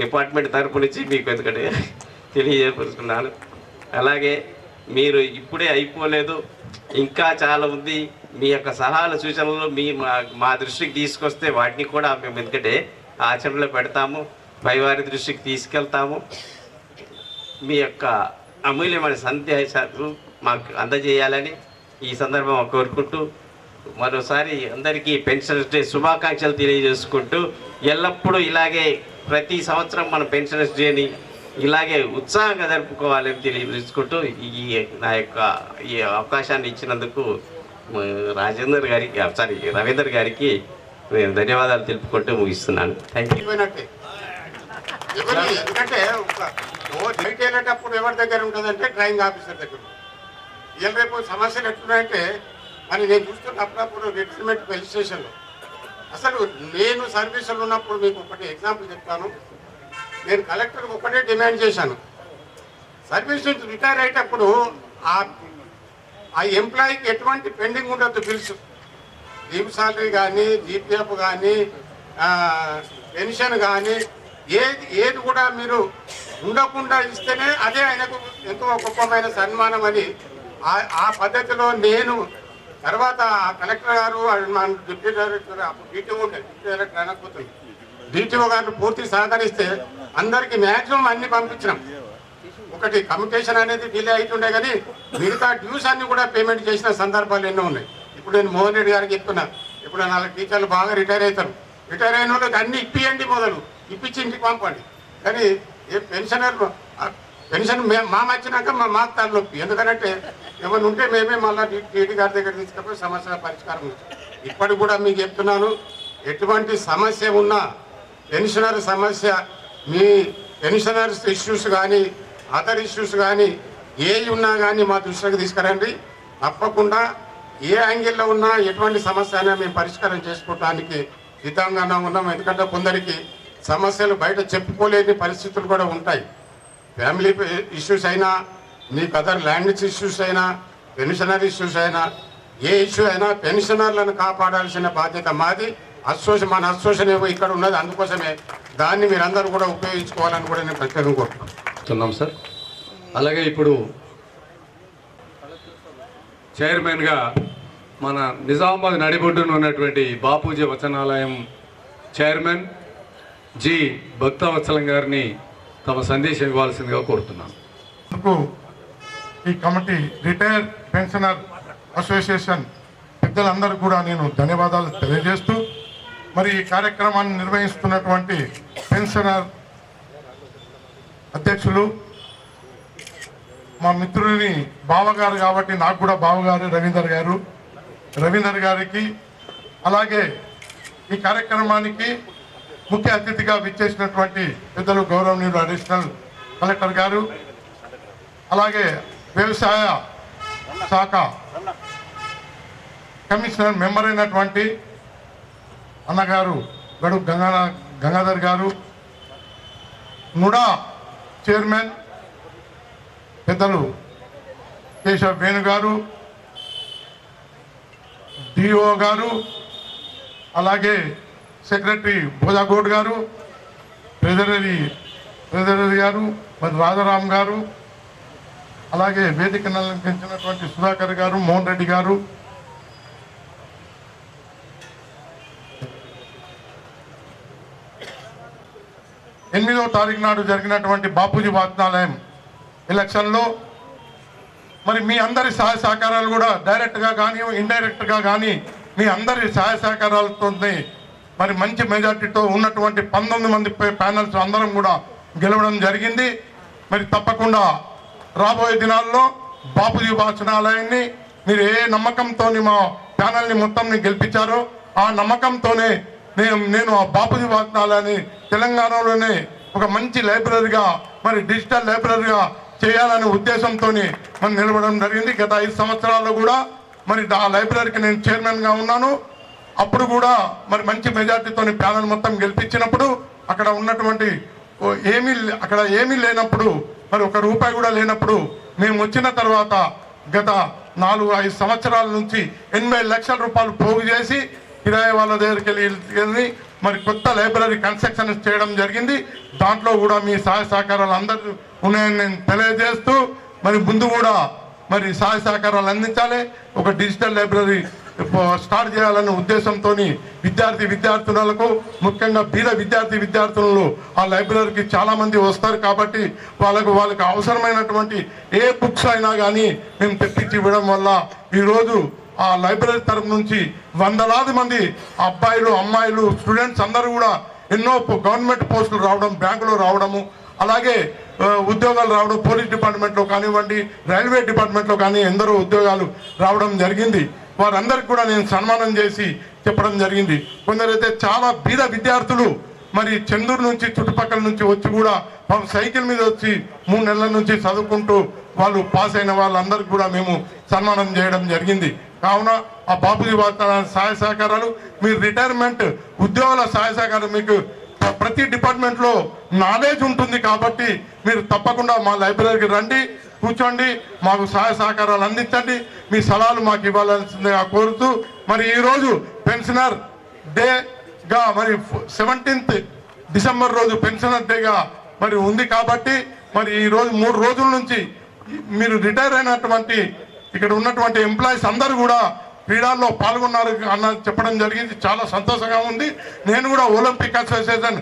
S6: డిపార్ట్మెంట్ తరపు నుంచి మీకు ఎందుకంటే తెలియజేసుకున్నాను. అలాగే మీరు ఇప్పుడే అయిపోలేదు, ఇంకా చాలా ఉంది. మీ యొక్క సలహాలు సూచనలు మా దృష్టికి తీసుకొస్తే వాటిని కూడా మేము ఎందుకంటే ఆచరణలో పెడతాము, పైవారి దృష్టికి తీసుకెళ్తాము. మీ యొక్క అమూల్యమైన సందేశాలు మాకు అందజేయాలని ఈ సందర్భంగా కోరుకుంటూ, మరోసారి అందరికీ పెన్షనర్స్ డే శుభాకాంక్షలు తెలియజేసుకుంటూ, ఎల్లప్పుడూ ఇలాగే ప్రతి సంవత్సరం మన పెన్షనర్స్ డేని ఇలాగే ఉత్సాహంగా జరుపుకోవాలని తెలియజేసుకుంటూ నా యొక్క ఈ అవకాశాన్ని ఇచ్చినందుకు రవీందర్ గారికి నేను ధన్యవాదాలు తెలుపుకుంటూ ముగిస్తున్నాను. Thank you.
S3: ఎందుకంటే బయట వెళ్ళేటప్పుడు ఎవరి దగ్గర ఉంటుందంటే డ్రాయింగ్ ఆఫీసర్ దగ్గర. ఇవాళ రేపు సమస్యలు ఎట్లున్నాయంటే మరి నేను చూస్తున్న అప్పుడప్పుడు రిటైర్మెంట్ రిజిస్ట్రేషన్లో అసలు నేను సర్వీసులు ఉన్నప్పుడు మీకు ఒకటి ఎగ్జాంపుల్ చెప్తాను. నేను కలెక్టర్కి ఒకటే డిమాండ్ చేశాను. సర్వీస్ నుంచి రిటైర్ అయ్యేటప్పుడు ఆ ఎంప్లాయీకి ఎటువంటి పెండింగ్ ఉండొద్దు. బిల్స్, లీవ్ సాలరీ కానీ, జీపీఎఫ్ కానీ, పెన్షన్ కానీ ఏది కూడా మీరు ఉండకుండా ఇస్తేనే అదే ఆయనకు ఎంతో గొప్పమైన సన్మానం అని ఆ పద్ధతిలో నేను తర్వాత కలెక్టర్ గారు మన డిప్యూటీ డైరెక్టర్ డిటిఓ డైరెక్టర్ అనకపోతుంది డిటిఓ గారిని పూర్తి సహకరిస్తే అందరికీ మ్యాక్సిమం అన్ని పంపించినాం. ఒకటి కమ్యూనికేషన్ అనేది డిలే అవుతుండే కానీ మిగతా డ్యూస్ అన్ని కూడా పేమెంట్ చేసిన సందర్భాలు ఎన్నో ఉన్నాయి. ఇప్పుడు నేను మోహన్ రెడ్డి గారికి చెప్తున్నా, ఇప్పుడు 4 టీచర్లు బాగా రిటైర్ అవుతారు. రిటైర్ అయిన వాళ్ళకి అన్ని ఇప్పియండి, ఇప్పించి ఇంటికి పంపండి. కానీ ఏ పెన్షన్ మాకు వచ్చినాక మాకు తలనొప్పి. ఎందుకంటే ఏమైనా ఉంటే మేమే మళ్ళీ టీటీ గారి దగ్గర తీసుకపోయి సమస్య పరిష్కారం. ఇప్పటికి కూడా మీకు చెప్తున్నాను, ఎటువంటి సమస్య ఉన్నా పెన్షనర్ సమస్య, మీ పెన్షనర్స్ ఇష్యూస్ కానీ అదర్ ఇష్యూస్ కానీ ఏవి ఉన్నా కానీ మా దృష్టికి తీసుకురండి. తప్పకుండా ఏ యాంగిల్లో ఉన్నా ఎటువంటి సమస్య అయినా మేము పరిష్కారం చేసుకోవడానికి సిద్ధంగానే ఉన్నాం. ఎందుకంటే కొందరికి సమస్యలు బయట చెప్పుకోలేని పరిస్థితులు కూడా ఉంటాయి. ఫ్యామిలీ ఇష్యూస్ అయినా, మీకు అదర్ ల్యాండ్స్ ఇష్యూస్ అయినా, పెన్షనర్ ఇష్యూస్ అయినా, ఏ ఇష్యూ అయినా పెన్షనర్లను కాపాడాల్సిన బాధ్యత మాది. మన అసోసియేషన్ ఏమో ఇక్కడ ఉన్నది, అందుకోసమే దాన్ని మీరందరూ కూడా ఉపయోగించుకోవాలని కూడా నేను ప్రత్యేకంగా కోరుతున్నాం
S1: సార్. అలాగే ఇప్పుడు చైర్మన్గా మన నిజామాబాద్ నడిబొడ్డున ఉన్నటువంటి బాపూజీ వచనాలయం చైర్మన్ జి భక్తవత్సలం గారిని తమ సందేశం ఇవ్వాల్సిందిగా కోరుతున్నాను.
S7: ఈ కమిటీ రిటైర్ పెన్షనర్ అసోసియేషన్ పెద్దలందరూ కూడా నేను ధన్యవాదాలు తెలియజేస్తూ, మరి ఈ కార్యక్రమాన్ని నిర్వహిస్తున్నటువంటి పెన్షనర్ అధ్యక్షులు మా మిత్రుని బావగారు కాబట్టి నాకు కూడా బావగారు రవీందర్ గారికి, అలాగే ఈ కార్యక్రమానికి ముఖ్య అతిథిగా విచ్చేసినటువంటి పెద్దలు గౌరవనీయులు అడిషనల్ కలెక్టర్ గారు, అలాగే వ్యవసాయ శాఖ కమిషనర్ మెంబర్ అయినటువంటి అన్నగారు గడుగు గంగాధర్ గారు, నుడా చైర్మన్ పెద్దలు కేశవ వేణు గారు, డిఓ గారు, అలాగే సెక్రటరీ భోజాగౌడ్ గారు, ట్రెజరీ గారు, మరి రాజారాం గారు, అలాగే వేదికను అలంకరించినటువంటి సుధాకర్ గారు, మోహన్ రెడ్డి గారు, ఎనిమిదవ తారీఖు నాడు జరిగినటువంటి బాపూజీ వాచనాలయం ఎలక్షన్లో మరి మీ అందరి సహాయ సహకారాలు కూడా డైరెక్ట్గా కానీ ఇండైరెక్ట్గా కానీ మీ అందరి సహాయ సహకారాలతో మరి మంచి మెజార్టీతో ఉన్నటువంటి 19 మంది ప్యానల్స్ అందరం కూడా గెలవడం జరిగింది. మరి తప్పకుండా రాబోయే దినాల్లో బాపూజీ వాచనాలయాన్ని మీరు ఏ నమ్మకంతో మా ప్యానల్ని మొత్తంని గెలిపించారో ఆ నమ్మకంతోనే నేను ఆ బాపూజీ వాచనాలయాన్ని తెలంగాణలోనే ఒక మంచి లైబ్రరీగా, మరి డిజిటల్ లైబ్రరీగా చేయాలనే ఉద్దేశంతో మనం నిలబడడం జరిగింది. గత 5 సంవత్సరాల్లో కూడా మరి ఆ లైబ్రరీకి నేను చైర్మన్గా ఉన్నాను. అప్పుడు కూడా మరి మంచి మెజార్టీతో ప్యానల్ మొత్తం గెలిపించినప్పుడు అక్కడ ఉన్నటువంటి ఏమీ లేనప్పుడు, మరి ₹1 కూడా లేనప్పుడు మేము వచ్చిన తర్వాత గత 4-5 సంవత్సరాల నుంచి 80 లక్షల రూపాయలు పోగు చేసి కిరాయి వాళ్ళ దగ్గరికి వెళ్ళి మరి కొత్త లైబ్రరీ కన్స్ట్రక్షన్ చేయడం జరిగింది. దాంట్లో కూడా మీ సహాయ సహకారాలు అందరూ ఉన్నాయని నేను తెలియజేస్తూ, మరి ముందు కూడా మరి సహాయ సహకారాలు అందించాలి, ఒక డిజిటల్ లైబ్రరీ స్టార్ట్ చేయాలనే ఉద్దేశంతో విద్యార్థులకు ముఖ్యంగా బీద విద్యార్థులు ఆ లైబ్రరీకి చాలామంది వస్తారు కాబట్టి వాళ్ళకి అవసరమైనటువంటి ఏ బుక్స్ అయినా కానీ మేము తెప్పించి ఇవ్వడం వల్ల ఈరోజు ఆ లైబ్రరీ తరఫు నుంచి వందలాది మంది అబ్బాయిలు అమ్మాయిలు స్టూడెంట్స్ అందరూ కూడా ఎన్నో గవర్నమెంట్ పోస్టులు రావడం, బ్యాంకులో రావడము, అలాగే ఉద్యోగాలు రావడం, పోలీస్ డిపార్ట్మెంట్లో కానివ్వండి, రైల్వే డిపార్ట్మెంట్లో కానీ ఎందరో ఉద్యోగాలు రావడం జరిగింది. వారందరికీ కూడా నేను సన్మానం చేసి చెప్పడం జరిగింది. కొందరైతే చాలా బీద విద్యార్థులు మరి చెందూరు నుంచి చుట్టుపక్కల నుంచి వచ్చి కూడా సైకిల్ మీద వచ్చి 3 నెలల నుంచి చదువుకుంటూ వాళ్ళు పాస్ అయిన వాళ్ళందరికీ కూడా మేము సన్మానం చేయడం జరిగింది. కావున ఆ బాపూజీ వాచనాలయ సహాయ సహకారాలు, మీ రిటైర్మెంట్ ఉద్యోగుల సహాయ సహకారం, మీకు ప్రతి డిపార్ట్మెంట్లో నాలెడ్జ్ ఉంటుంది కాబట్టి మీరు తప్పకుండా మా లైబ్రరీకి రండి, కూర్చోండి, మాకు సహాయ సహకారాలు అందించండి, మీ సలహాలు మాకు ఇవ్వాల్సిందిగా కోరుతూ, మరి ఈరోజు పెన్షనర్ డేగా మరి 17th డిసెంబర్ రోజు పెన్షనర్ డేగా మరి ఉంది కాబట్టి మరి ఈరోజు 3 రోజుల నుంచి మీరు రిటైర్ అయినటువంటి ఇక్కడ ఉన్నటువంటి ఎంప్లాయీస్ అందరూ కూడా క్రీడల్లో పాల్గొన్నారు అన్న చెప్పడం జరిగింది. చాలా సంతోషంగా ఉంది. నేను కూడా ఒలింపిక్ అసోసియేషన్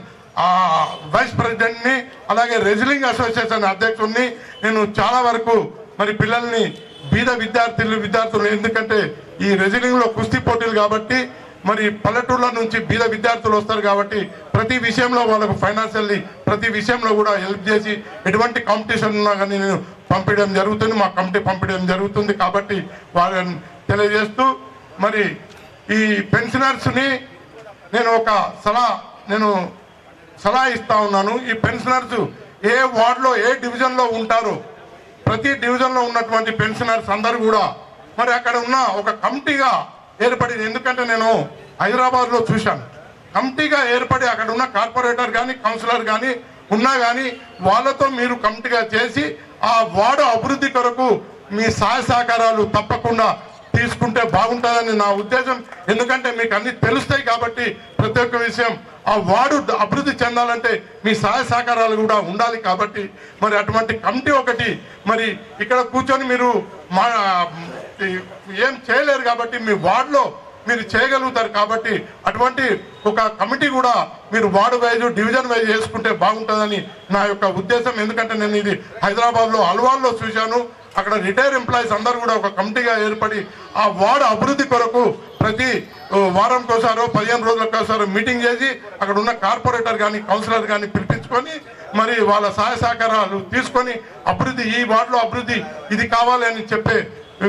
S7: వైస్ ప్రెసిడెంట్ని, అలాగే రెజ్లింగ్ అసోసియేషన్ అధ్యక్షుడిని. నేను చాలా వరకు మరి పిల్లల్ని బీద విద్యార్థులు ఎందుకంటే ఈ రెజ్లింగ్లో కుస్తీ పోటీలు కాబట్టి మరి పల్లెటూళ్ళ నుంచి బీద విద్యార్థులు వస్తారు కాబట్టి ప్రతి విషయంలో వాళ్ళకు ఫైనాన్షియల్లీ ప్రతి విషయంలో కూడా హెల్ప్ చేసి ఎటువంటి కాంపిటీషన్ ఉన్నా కానీ నేను పంపించడం జరుగుతుంది, మా కమిటీ పంపించడం జరుగుతుంది. కాబట్టి వాళ్ళని తెలియజేస్తూ మరి ఈ పెన్షనర్స్ని నేను ఒక సలహా నేను సలహా ఇస్తా ఉన్నాను. ఈ పెన్షనర్స్ ఏ వార్డులో ఏ డివిజన్లో ఉంటారో ప్రతి డివిజన్లో ఉన్నటువంటి పెన్షనర్స్ అందరూ కూడా మరి అక్కడ ఉన్న ఒక కమిటీగా ఏర్పడింది. ఎందుకంటే నేను హైదరాబాద్లో చూశాను, కమిటీగా ఏర్పడి అక్కడ ఉన్న కార్పొరేటర్ కానీ కౌన్సిలర్ కానీ ఉన్నా కానీ వాళ్ళతో మీరు కమిటీగా చేసి ఆ వార్డు అభివృద్ధి కొరకు మీ సహాయ సహకారాలు తప్పకుండా తీసుకుంటే బాగుంటుందని నా ఉద్దేశం. ఎందుకంటే మీకు అన్ని తెలుస్తాయి కాబట్టి ప్రతి ఒక్క విషయం ఆ వార్డు అభివృద్ధి చెందాలంటే మీ సహాయ సహకారాలు కూడా ఉండాలి కాబట్టి మరి అటువంటి కమిటీ ఒకటి మరి ఇక్కడ కూర్చొని మీరు ఏం చేయలేరు కాబట్టి మీ వార్డులో మీరు చేయగలుగుతారు కాబట్టి అటువంటి ఒక కమిటీ కూడా మీరు వార్డు వైజ్ డివిజన్ వైజ్ చేసుకుంటే బాగుంటుందని నా యొక్క ఉద్దేశం. ఎందుకంటే నేను ఇది హైదరాబాద్లో అల్వాల్లో చూశాను. అక్కడ రిటైర్ ఎంప్లాయీస్ అందరూ కూడా ఒక కమిటీగా ఏర్పడి ఆ వార్డు అభివృద్ధి కొరకు ప్రతి వారంకోసారో 15 రోజులకోసారో మీటింగ్ చేసి అక్కడ ఉన్న కార్పొరేటర్ కానీ కౌన్సిలర్ కానీ పిలిపించుకొని మరి వాళ్ళ సహాయ సహకారాలు తీసుకొని అభివృద్ధి ఈ వార్డులో అభివృద్ధి ఇది కావాలి అని చెప్పే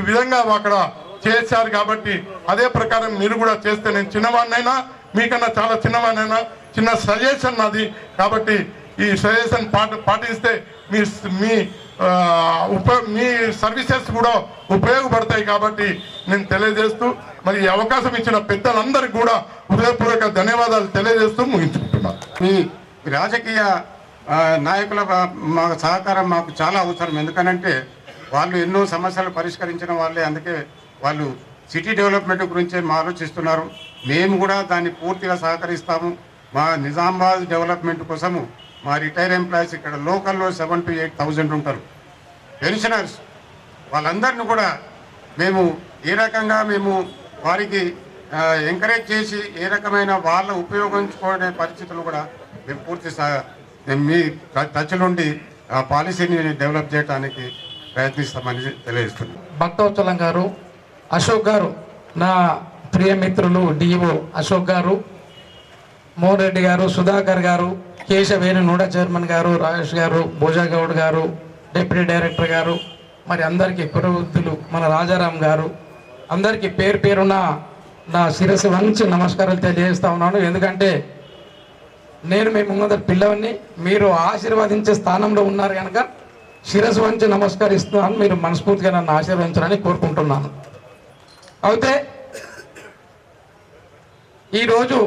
S7: విధంగా అక్కడ చేశారు. కాబట్టి అదే ప్రకారం మీరు కూడా చేస్తే నేను చిన్నవాడినైనా మీకన్నా చాలా చిన్నవాడినైనా చిన్న సజెషన్ నాది. కాబట్టి ఈ సజెషన్ పాటిస్తే మీ సర్వీసెస్ కూడా ఉపయోగపడతాయి కాబట్టి నేను తెలియజేస్తూ మరి ఈ అవకాశం ఇచ్చిన పెద్దలందరికీ కూడా హృదయపూర్వక ధన్యవాదాలు తెలియజేస్తూ ముగించుకుంటున్నాను.
S3: మీ రాజకీయ నాయకుల సహకారం మాకు చాలా అవసరం. ఎందుకనంటే వాళ్ళు ఎన్నో సమస్యలు పరిష్కరించిన వాళ్ళే, అందుకే వాళ్ళు సిటీ డెవలప్మెంట్ గురించే ఆలోచిస్తున్నారు. మేము కూడా దాన్ని పూర్తిగా సహకరిస్తాము. మా నిజామాబాద్ డెవలప్మెంట్ కోసము మా రిటైర్ ఎంప్లాయీస్ ఇక్కడ లోకల్లో 7,000 to 8,000 ఉంటారు పెన్షనర్స్. వాళ్ళందరినీ కూడా మేము ఏ రకంగా మేము వారికి ఎంకరేజ్ చేసి ఏ రకమైన వాళ్ళ ఉపయోగించుకునే పరిస్థితులు కూడా మేము పూర్తి మీ టచ్ నుండి ఆ పాలసీని డెవలప్ చేయడానికి ప్రయత్నిస్తామని తెలియజేస్తున్నాం.
S8: భక్తవత్సలం గారు, అశోక్ గారు, నా ప్రియమిత్రులు డిఓ అశోక్ గారు, మోహన్ రెడ్డి గారు, సుధాకర్ గారు, కేశవేణు నూడా చైర్మన్ గారు, రాజేష్ గారు, భోజాగౌడ్ గారు, డిప్యూటీ డైరెక్టర్ గారు, మరి అందరికీ పురోహితులు మన రాజారాం గారు, అందరికీ పేరు పేరున నా శిరస్సు వంచి నమస్కారాలు తెలియజేస్తా ఉన్నాను. ఎందుకంటే నేను మీ ముందర పిల్లవని మీరు ఆశీర్వదించే స్థానంలో ఉన్నారు కనుక శిరస్సు వంచి నమస్కరిస్తున్నాను. మీరు మనస్ఫూర్తిగా నన్ను ఆశీర్వదించాలని కోరుకుంటున్నాను. అయితే ఈరోజు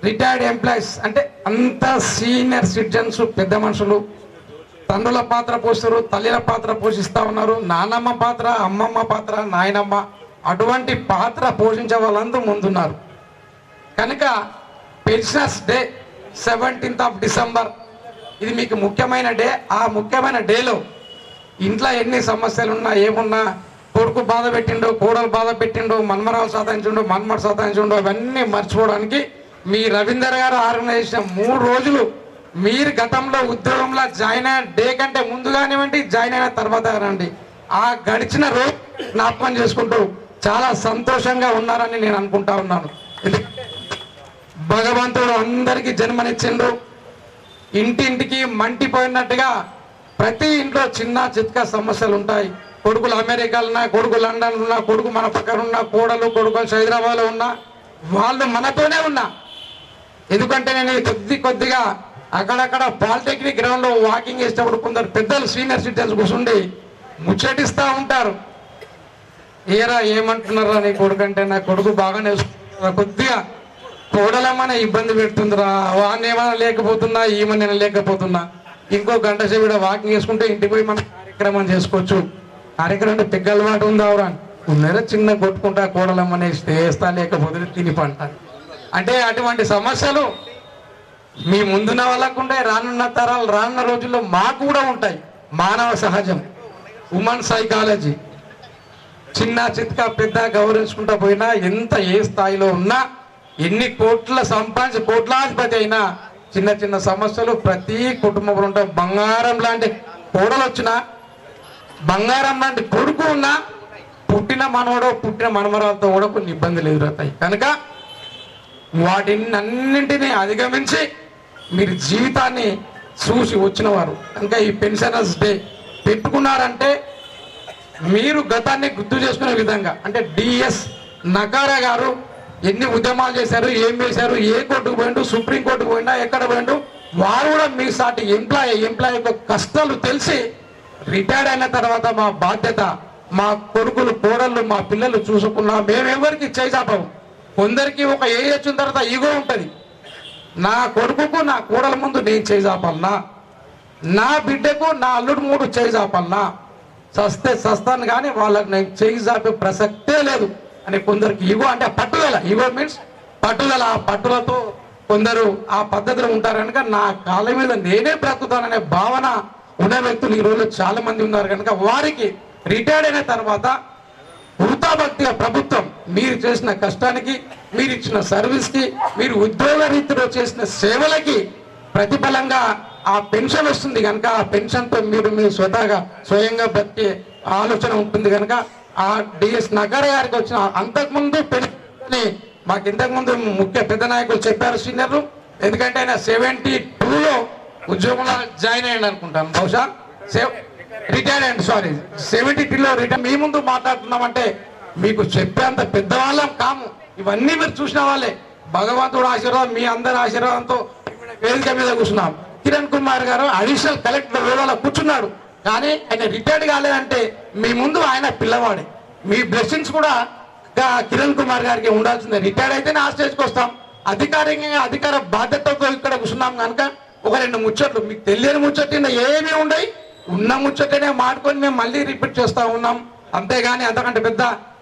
S8: రిటైర్డ్ ఎంప్లాయీస్ అంటే అంత సీనియర్ సిటిజన్స్, పెద్ద మనుషులు తండ్రుల పాత్ర పోస్తారు, తల్లిల పాత్ర పోషిస్తూ ఉన్నారు, నానమ్మ పాత్ర, అమ్మమ్మ పాత్ర, నాయనమ్మ అటువంటి పాత్ర పోషించే వాళ్ళందరూ ముందున్నారు. కనుక పెన్షనర్స్ డే 17th December ఇది మీకు ముఖ్యమైన డే. ఆ ముఖ్యమైన డేలో ఇంట్లో ఎన్ని సమస్యలు ఉన్నా ఏమున్నా, కొడుకు బాధ పెట్టిండో, కోడలు బాధ పెట్టిండో, మన్మరాలు సాధించిండో, మన్మడు సాధించిండో, అవన్నీ మర్చిపోవడానికి మీ రవీందర్ గారు ఆర్గనైజ్ చేసిన 3 రోజులు మీరు గతంలో ఉద్యోగంలో జాయిన్ అయిన డే కంటే ముందుగానివ్వండి, జాయిన్ అయిన తర్వాత రండి, ఆ గడిచిన రోజు జ్ఞాపకం చేసుకుంటూ చాలా సంతోషంగా ఉన్నారని నేను అనుకుంటా ఉన్నాను. భగవంతుడు అందరికీ జన్మనిచ్చిండు. ఇంటింటికి మంటిపోయినట్టుగా ప్రతి ఇంట్లో చిన్న చిత్క సమస్యలు ఉంటాయి. కొడుకులు అమెరికాలో ఉన్నా, కొడుకు లండన్ ఉన్నా, కొడుకు మన పక్కన ఉన్నా, కొడుకులు హైదరాబాద్లో ఉన్నా, వాళ్ళు మనతోనే ఉన్నా. ఎందుకంటే నేను కొద్దిగా అక్కడక్కడ పాలిటెక్నిక్ గ్రౌండ్లో వాకింగ్ చేసేటప్పుడు కొందరు పెద్దలు సీనియర్ సిటిజన్స్ కూర్చుండి ముచ్చటిస్తూ ఉంటారు. ఏరా ఏమంటున్నారా నీ కొడుకు అంటే, నా కొడుకు బాగానే కొద్దిగా కోడలమ్మనే ఇబ్బంది పెడుతుందిరా, వాడిని ఏమైనా లేకపోతున్నా, ఈమె లేకపోతున్నా, ఇంకో గంట సేపు వాకింగ్ చేసుకుంటే ఇంటికి పోయి మనం కార్యక్రమం చేసుకోవచ్చు. కార్యక్రమం అంటే పెద్ద అలవాటు ఉందావురా, ఉన్నారా చిన్న కొట్టుకుంటా కోడలమ్మనే వేస్తా, లేకపోతే తిని పంట అంటే అటువంటి సమస్యలు మీ ముందున్న వాళ్ళకు ఉంటాయి, రానున్న తరాలు రానున్న రోజుల్లో మాకు కూడా ఉంటాయి. మానవ సహజం, ఉమెన్ సైకాలజీ. చిన్న చిత్క పెద్ద గౌరవించుకుంటా పోయినా, ఎంత ఏ స్థాయిలో ఉన్నా, ఎన్ని కోట్ల సంపాదించి కోట్లాధిపతి అయినా చిన్న చిన్న సమస్యలు ప్రతి కుటుంబంలో ఉంటాయి. బంగారం లాంటి కోడలు వచ్చినా, బంగారం లాంటి కొడుకు ఉన్నా, పుట్టిన మనవడో పుట్టిన మనమరాలతో కూడా కొన్ని ఇబ్బందులు ఎదురవుతాయి. కనుక వాటినన్నింటినీ అధిగమించి మీరు జీవితాన్ని చూసి వచ్చినవారు కనుక ఈ పెన్షనర్స్ డే పెట్టుకున్నారంటే మీరు గతాన్ని గుర్తు చేసుకునే విధంగా. అంటే డిఎస్ నకారా గారు ఎన్ని ఉద్యమాలు చేశారు, ఏం చేశారు, ఏ కోర్టుకు పోయిండు, సుప్రీంకోర్టుకు పోయిండా, ఎక్కడ పోయిండు, వారు కూడా మీ సాటి ఎంప్లాయీ యొక్క కష్టాలు తెలిసి రిటైర్డ్ అయిన తర్వాత మా బాధ్యత, మా కొడుకులు కోడళ్ళు మా పిల్లలు చూసుకున్నా మేమెవరికి చేజాపము. కొందరికి ఒక ఏజ్ వచ్చిన తర్వాత ఈగో ఉంటుంది. నా కొడుకుకు నా కోడల ముందు నేను చేజాపాలనా, నా బిడ్డకు నా అల్లుడు మూడు చేజాపాలనా, సస్తే సస్తాను కానీ వాళ్ళకి నేను చేజాపే ప్రసక్తే లేదు అని కొందరికి ఈగో, అంటే పట్టుదల, ఈగో మీన్స్ పట్టుదల. ఆ పట్టులతో కొందరు ఆ పద్ధతిలో ఉంటారు కనుక నా కాళ్ళ మీద నేనే బ్రతుకుతాననే భావన ఉన్న వ్యక్తులు ఈ రోజు చాలా మంది ఉన్నారు కనుక వారికి రిటైర్డ్ అయిన తర్వాత వృతాభక్తిగా ప్రభుత్వం మీరు చేసిన కష్టానికి, మీరు ఇచ్చిన సర్వీస్కి, మీరు ఉద్యోగ రీతిలో చేసిన సేవలకి ప్రతిఫలంగా ఆ పెన్షన్ వస్తుంది కనుక ఆ పెన్షన్తో మీరు స్వయంగా బతికే ఆలోచన ఉంటుంది కనుక ఆ డిఎస్ నగర్ గారికి వచ్చిన అంతకుముందు పెన్షన్ మాకు ఇంతకుముందు ముఖ్య పెద్ద నాయకులు చెప్పారు సీనియర్లు. ఎందుకంటే ఆయన 72లో ఉద్యోగంలో జాయిన్ అయ్యాడు అనుకుంటాను, బహుశా రిటైర్డ్ అండి, సారీ 72లో రిటైర్. మీ ముందు మాట్లాడుతున్నామంటే మీకు చెప్పేంత పెద్దవాళ్ళం కాము, ఇవన్నీ మీరు చూసిన వాళ్ళే. భగవంతుడు ఆశీర్వాదం, మీ అందరి ఆశీర్వాదంతో వేదిక మీద కూర్చున్నాం. కిరణ్ కుమార్ గారు అడిషనల్ కలెక్టర్ హోదాలో కూర్చున్నాడు, కానీ ఆయన రిటైర్డ్ కాలేదంటే మీ ముందు ఆయన పిల్లవాడే. మీ బ్లెస్సింగ్స్ కూడా కిరణ్ కుమార్ గారికి ఉండాల్సిందే. రిటైర్డ్ అయితేనే ఆ స్టేజ్కి వస్తాం, అధికారికంగా అధికార బాధ్యతతో ఇక్కడ కూర్చున్నాం కనుక ఒక 2 ముచ్చట్లు, మీకు తెలియని ముచ్చట్లు ఏమీ ఉండయి, ఉన్న ముచ్చటనే మాట్లాడుకొని మేము మళ్ళీ రిపీట్ చేస్తూ ఉన్నాం. అంతేగాని అంతకంటే పెద్ద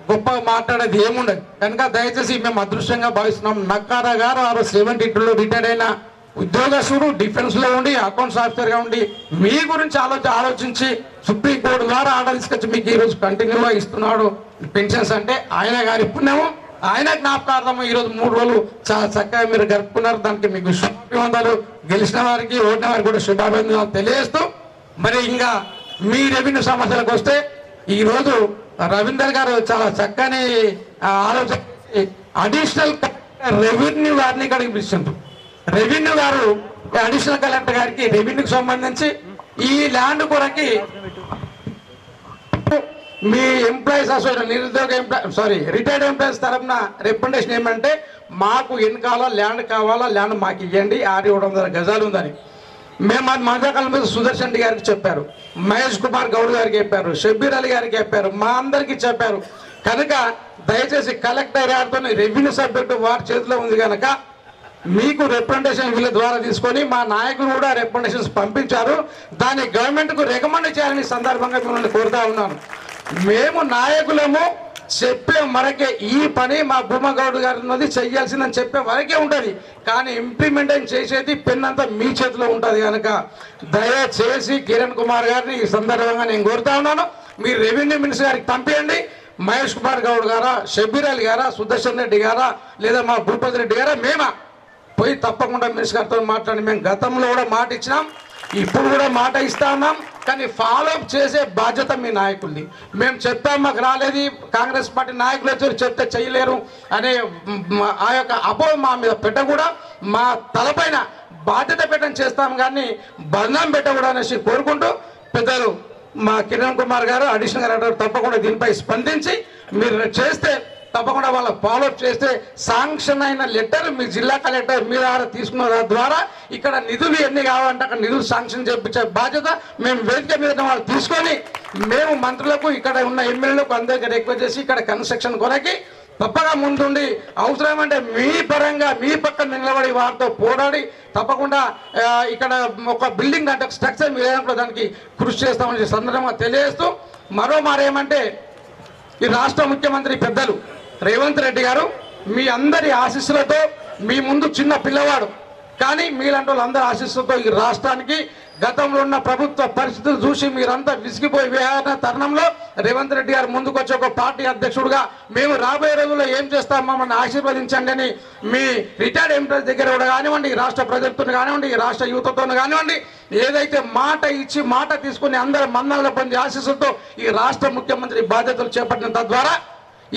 S8: గొప్ప మాట్లాడేది ఏముండదు కనుక దయచేసి మేము అదృష్టంగా భావిస్తున్నాం. నక్కారా గారు 72లో రిటైర్డ్ అయిన ఉద్యోగస్తుడు, డిఫెన్స్ లో ఉండి అకౌంట్స్ ఆఫీసర్ గా ఉండి మీ గురించి ఆలోచించి సుప్రీంకోర్టు ద్వారా ఆర్డర్ తీసుకొచ్చి మీకు ఈ రోజు కంటిన్యూగా ఇస్తున్నాడు పెన్షన్స్. అంటే ఆయన గారి పుణ్యము, ఆయన జ్ఞాపకార్థము ఈ రోజు 3 రోజులు చాలా చక్కగా మీరు గడుపుకున్నారు. దానికి మీకు శుభాభివందనాలు. గెలిచిన వారికి, ఓడిన వారికి కూడా శుభాభివందనాలు తెలియజేస్తూ, మరి ఇంకా మీ రెవెన్యూ సమస్యలకు వస్తే ఈ రోజు రవీందర్ గారు చాలా చక్కని ఆలోచన అడిషనల్ రెవెన్యూ గారిని ఇక్కడ ఇప్పిస్తుంటారు. రెవెన్యూ గారు అడిషనల్ కలెక్టర్ గారికి రెవెన్యూకి సంబంధించి ఈ ల్యాండ్ కొరకి మీ ఎంప్లాయీస్ అసోసియేషన్ రిటైర్డ్ ఎంప్లాయీస్ తరఫున రికమెండేషన్ ఏమంటే మాకు వెనకాల ల్యాండ్ కావాలా, ల్యాండ్ మాకు ఇవ్వండి, 600 గజాలు ఉందని. మేము అది మధ్యకాలం మీద సుదర్శన్ రెడ్డి గారికి చెప్పారు, మహేష్ కుమార్ గౌడ్ గారికి చెప్పారు, షబ్బీర్ అలీ గారికి చెప్పారు, మా అందరికి చెప్పారు. కనుక దయచేసి కలెక్టర్ గారితో రెవెన్యూ సబ్జెక్టు వారి చేతిలో ఉంది కనుక మీకు రికమెండేషన్ వీళ్ళ ద్వారా తీసుకొని మా నాయకులు కూడా రికమెండేషన్స్ పంపించారు. దాన్ని గవర్నమెంట్కు రికమెండ్ చేయాలని సందర్భంగా మిమ్మల్ని కోరుతా ఉన్నాను. మేము నాయకులము చెప్పే వరకే ఈ పని మా భూమగౌడ్ గారి చెయ్యాల్సిందని చెప్పే వరకే ఉంటుంది, కానీ ఇంప్లిమెంటేషన్ చేసేది పెన్ అంతా మీ చేతిలో ఉంటుంది కనుక దయచేసి కిరణ్ కుమార్ గారిని ఈ సందర్భంగా నేను కోరుతా ఉన్నాను. మీరు రెవెన్యూ మినిస్టర్ గారికి పంపించండి. మహేష్ కుమార్ గౌడ్ గారా, షబ్బీర్ అలీ గారా, సుదర్శన్ రెడ్డి గారా, లేదా మా భూపతి రెడ్డి గారా, మేమా పోయి తప్పకుండా మినిస్టర్ గారితో మాట్లాడి, మేము గతంలో కూడా మాట ఇచ్చినాం, ఇప్పుడు కూడా మాట ఇస్తా ఉన్నాం, కానీ ఫాలోఅప్ చేసే బాధ్యత మీ నాయకుల్ని. మేము చెప్తాం మాకు రాలేదు, కాంగ్రెస్ పార్టీ నాయకులు వచ్చి చెప్తే చేయలేరు అనే ఆ యొక్క అపో మా మీద పెట్టకూడా, మా తలపైన బాధ్యత పెట్టని చేస్తాం కానీ బదనాం పెట్టకూడదు అనేసి కోరుకుంటూ, పెద్దలు మా కిరణ్ కుమార్ గారు అడిషనల్ కలెక్టర్ తప్పకుండా దీనిపై స్పందించి మీరు చేస్తే తప్పకుండా వాళ్ళ ఫాలోఅప్ చేస్తే శాంక్షన్ అయిన లెటర్ మీ జిల్లా కలెక్టర్ మీ ద్వారా తీసుకున్న ద్వారా ఇక్కడ నిధులు ఎన్ని కావాలంటే అక్కడ నిధులు శాంక్షన్ చేయించే బాధ్యత మేము వేదిక మీద వాళ్ళు తీసుకొని మేము మంత్రులకు, ఇక్కడ ఉన్న ఎమ్మెల్యేలకు అందరికీ రిక్వెస్ట్ చేసి ఇక్కడ కన్స్ట్రక్షన్ కొరకి తప్పగా ముందుండి అవసరమంటే మీ పరంగా మీ పక్కన నిలబడి వారితో పోరాడి తప్పకుండా ఇక్కడ ఒక బిల్డింగ్ అంటే స్ట్రక్చర్ మీరు దానికి కృషి చేస్తామని సందర్భంగా తెలియజేస్తూ, మరోమారేమంటే ఈ రాష్ట్ర ముఖ్యమంత్రి పెద్దలు రేవంత్ రెడ్డి గారు మీ అందరి ఆశీస్సులతో, మీ ముందు చిన్న పిల్లవాడు కానీ మీలాంటి వాళ్ళందరి ఆశీస్సులతో ఈ రాష్ట్రానికి గతంలో ఉన్న ప్రభుత్వ పరిస్థితులు చూసి మీరంతా విసిగిపోయి వేయాలన్న తరుణంలో రేవంత్ రెడ్డి గారు ముందుకు వచ్చి ఒక పార్టీ అధ్యక్షుడుగా మేము రాబోయే రోజుల్లో ఏం చేస్తాం మమ్మల్ని ఆశీర్వదించండి అని మీ రిటైర్డ్ ఎంప్లాయీస్ దగ్గర కూడా కానివ్వండి, రాష్ట్ర ప్రజలతో కానివ్వండి, రాష్ట్ర యువతతో కానివ్వండి, ఏదైతే మాట ఇచ్చి మాట తీసుకుని అందరి మన్ననలు పొంది ఆశీస్సులతో ఈ రాష్ట్ర ముఖ్యమంత్రి బాధ్యతలు చేపట్టిన తద్వారా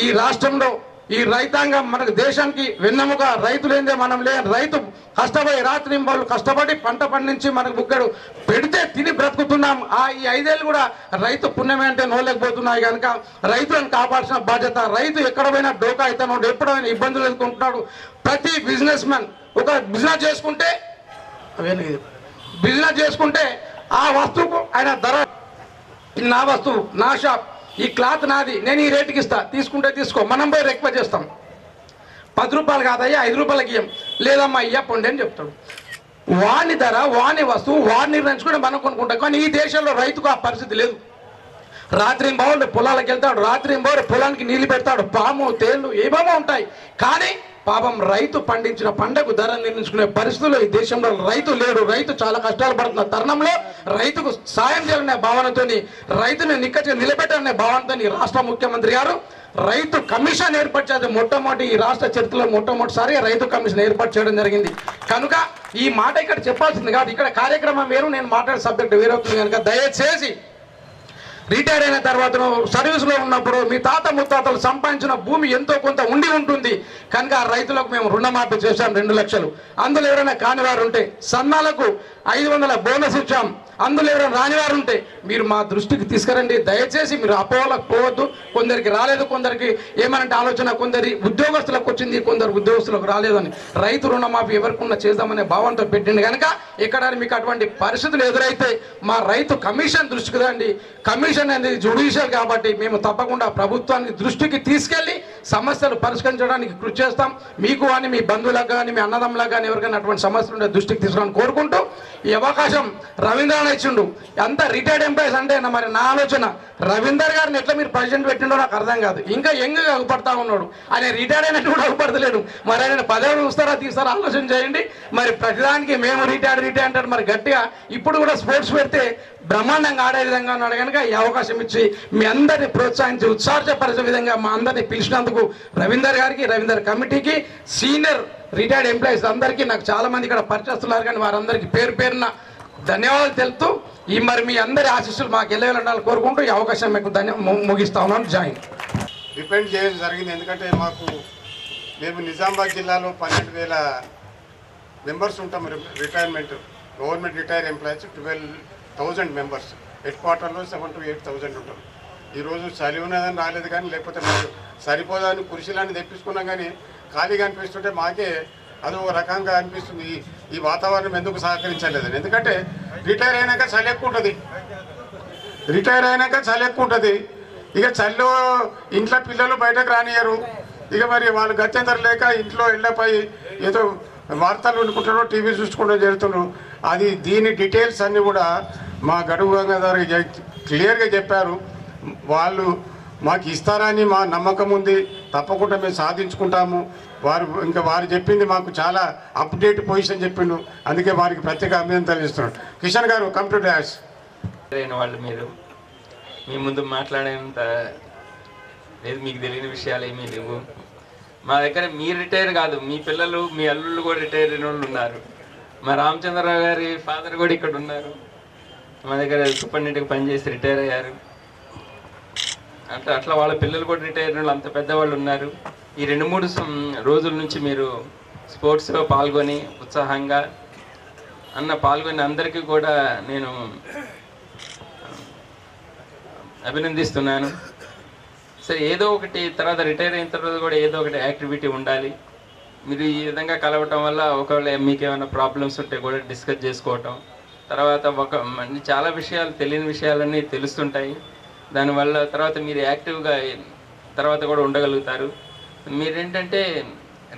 S8: ఈ రాష్ట్రంలో ఈ రైతాంగం మనకు దేశానికి వెన్నెముక, రైతు లేదే మనం రైతు కష్టపడి రాత్రి వాళ్ళు కష్టపడి పంట పండించి మనకు బుక్కడు పెడితే తిని బ్రతుకుతున్నాం. ఈ 5 ఏళ్ళు కూడా రైతు పుణ్యమే అంటే నోలేకపోతున్నాయి కనుక రైతులను కాపాడాల్సిన బాధ్యత. రైతు ఎక్కడ పోయినా డోకా అవుతున్నాడు, ఎప్పుడైనా ఇబ్బందులు ఎదుర్కొంటున్నాడు. ప్రతి బిజినెస్ మ్యాన్ ఒక బిజినెస్ చేసుకుంటే ఆ వస్తువుకు ఆయన ధర, నా వస్తువు నా షాప్, ఈ క్లాత్ నాది, నేను ఈ రేటుకి ఇస్తా, తీసుకుంటే తీసుకో, మనం పోయి రిక్వెస్ట్ చేస్తాం. 10 రూపాయలు కాదయ్యా 5 రూపాయలకి ఇయ్యం, లేదమ్మా అయ్యా పొండి అని చెప్తాడు. వాని ధర వాని వస్తువు వాడిని నిర్ణయించుకుంటే మనం కొనుక్కుంటాం. కానీ ఈ దేశంలో రైతుకు ఆ పరిస్థితి లేదు. రాత్రి బావులు పొలాలకు వెళ్తాడు, రాత్రి బావులు పొలానికి నీళ్లు పెడతాడు, పాము తేళ్లు ఏమేమో ఉంటాయి. కానీ పాపం రైతు పండించిన పంటకు ధర నిర్ణయించుకునే పరిస్థితుల్లో ఈ దేశంలో రైతు లేడు. రైతు చాలా కష్టాలు పడుతున్న తరుణంలో రైతుకు సాయం చేయాలనే భావనతో, రైతుని నిక్కచ్చిగా నిలబెట్టాలనే భావనతో రాష్ట్ర ముఖ్యమంత్రి గారు రైతు కమిషన్ ఏర్పాటు చేసి మొట్టమొదటి ఈ రాష్ట్ర చరిత్రలో మొట్టమొదటిసారిగా రైతు కమిషన్ ఏర్పాటు చేయడం జరిగింది. కనుక ఈ మాట ఇక్కడ చెప్పాల్సింది కాదు, ఇక్కడ కార్యక్రమం వేరు, నేను మాట్లాడే సబ్జెక్ట్ వేరవుతుంది. కనుక దయచేసి రిటైర్ అయిన తర్వాత సర్వీస్లో ఉన్నప్పుడు మీ తాత ముత్తాతలు సంపాదించిన భూమి ఎంతో కొంత ఉండి ఉంటుంది. కనుక ఆ రైతులకు మేము రుణమాఫీ చేశాం 2 లక్షలు. అందులో ఎవరైనా కానివారు ఉంటే సన్నాలకు 500 బోనస్ ఇచ్చాం. అందులో ఎవరైనా రానివారు ఉంటే మీరు మా దృష్టికి తీసుకురండి. దయచేసి మీరు అపోహలకు పోవద్దు. కొందరికి రాలేదు, కొందరికి ఏమనంటే ఆలోచన, కొందరి ఉద్యోగస్తులకు వచ్చింది, కొందరు ఉద్యోగస్తులకు రాలేదని. రైతు రుణమాఫీ ఎవరికన్నా చేద్దామనే భావంతో పెట్టింది. కనుక ఇక్కడ మీకు అటువంటి పరిస్థితులు ఎదురైతే మా రైతు కమిషన్ దృష్టికి రండి. కమిషన్ అనేది జ్యుడిషియల్ కాబట్టి మేము తప్పకుండా ప్రభుత్వాన్ని దృష్టికి తీసుకెళ్లి సమస్యలు పరిష్కరించడానికి కృషి చేస్తాం. మీకు కానీ మీ బంధువులకు కానీ మీ అన్నదమ్ములకు కానీ ఎవరికైనా అటువంటి సమస్యలు ఉంటే దృష్టికి తీసుకోవాలని కోరుకుంటూ, ఈ అవకాశం రవీంద్ర ఇచ్చిండు. అంత రిటైర్డ్ ఎంప్లాయీస్ అంటే మరి నా ఆలోచన, రవీందర్ గారిని ఎట్లా మీరు ప్రెసిడెంట్ పెట్టిండో నాకు అర్థం కాదు. ఇంకా యంగ్గా అగుపడతా ఉన్నాడు, ఆయన రిటైర్డ్ అయినట్టు కూడా అగుపడతలేడు. మరి ఆయన పదవి చూస్తారా తీస్తారా ఆలోచన చేయండి. మరి ప్రతిదానికి మేము రిటైర్డ్ అంటారు. మరి గట్టిగా ఇప్పుడు కూడా స్పోర్ట్స్ పెడితే బ్రహ్మాండంగా ఆడే విధంగా ఉన్నాడు. కనుక ఈ అవకాశం ఇచ్చి మీ అందరినీ ప్రోత్సహించి ఉత్సాహపరిచే విధంగా మా అందరినీ పిలిచినందుకు రవీందర్ గారికి, రవీందర్ కమిటీకి, సీనియర్ రిటైర్డ్ ఎంప్లాయీస్ అందరికీ, నాకు చాలా మంది ఇక్కడ పరిచయిస్తున్నారు కానీ వారందరికీ పేరు పేరున ధన్యవాదాలు తెలుపుతూ, ఈ మరి మీ అందరి ఆశీస్సులు మాకు వెళ్ళాలని కోరుకుంటూ ఈ అవకాశం మీకు ముగిస్తా ఉన్నాను. జాయిన్
S3: డిపెండ్ చేయడం జరిగింది. ఎందుకంటే మేము నిజామాబాద్ జిల్లాలో 12,000 మెంబర్స్ ఉంటాం. Retirement government retire employees 12,000 members. Head క్వార్టర్లో 7,000 to 8,000 ఉంటాం. ఈరోజు చలి ఉన్నదని రాలేదు, కానీ లేకపోతే మాకు సరిపోదని కుర్చీలాన్ని తెప్పించుకున్నాం. కానీ ఖాళీగా అనిపిస్తుంటే మాకే అది ఒక రకంగా అనిపిస్తుంది. ఈ వాతావరణం ఎందుకు సహకరించలేదని. ఎందుకంటే రిటైర్ అయినాక చలి ఎక్కువ ఉంటుంది. ఇక చలిలో ఇంట్లో పిల్లలు బయటకు రానియరు. ఇక మరి వాళ్ళు గత్యంతరం లేక ఇంట్లో ఇళ్ళపై ఏదో వార్తలు వినుకుంటారో టీవీ చూసుకుంటూ జరుగుతున్నారు. దీని డీటెయిల్స్ అన్నీ కూడా మా గడువు గంగాధర్ క్లియర్గా చెప్పారు. వాళ్ళు మాకు ఇస్తారని మా నమ్మకం ఉంది. తప్పకుండా మేము సాధించుకుంటాము. వారు చెప్పింది మాకు చాలా అప్డేట్ పొజిషన్ చెప్పిండు. అందుకే వారికి ప్రత్యేక అభినందనలు ఇస్తున్నాడు. కిషన్ గారు, కమ్ టు డాష్.
S9: వాళ్ళు మీరు మీ ముందు మాట్లాడేంత లేదు, మీకు తెలియని విషయాలు ఏమీ లేవు. మా దగ్గర మీరు రిటైర్ కాదు, మీ పిల్లలు మీ అల్లుళ్ళు కూడా రిటైర్ అయిన వాళ్ళు ఉన్నారు. మా రామచంద్రరావు గారి ఫాదర్ కూడా ఇక్కడ ఉన్నారు. మా దగ్గర సూపరింటెండెంట్గా పనిచేసి రిటైర్ అయ్యారు. అట్లా వాళ్ళ పిల్లలు కూడా రిటైర్ అయిన వాళ్ళు అంత పెద్దవాళ్ళు ఉన్నారు. ఈ 2-3 రోజుల నుంచి మీరు స్పోర్ట్స్లో పాల్గొని ఉత్సాహంగా పాల్గొని అందరికీ కూడా నేను అభినందిస్తున్నాను. సరే, ఏదో ఒకటి తర్వాత రిటైర్ అయిన తర్వాత కూడా ఏదో ఒకటి యాక్టివిటీ ఉండాలి. మీరు ఈ విధంగా కలవటం వల్ల ఒకవేళ మీకు ఏమైనా ప్రాబ్లమ్స్ ఉంటే కూడా డిస్కస్ చేసుకోవటం, తర్వాత చాలా విషయాలు తెలియని విషయాలన్నీ తెలుస్తుంటాయి. దానివల్ల తర్వాత మీరు యాక్టివ్గా తర్వాత కూడా ఉండగలుగుతారు. మీరేంటంటే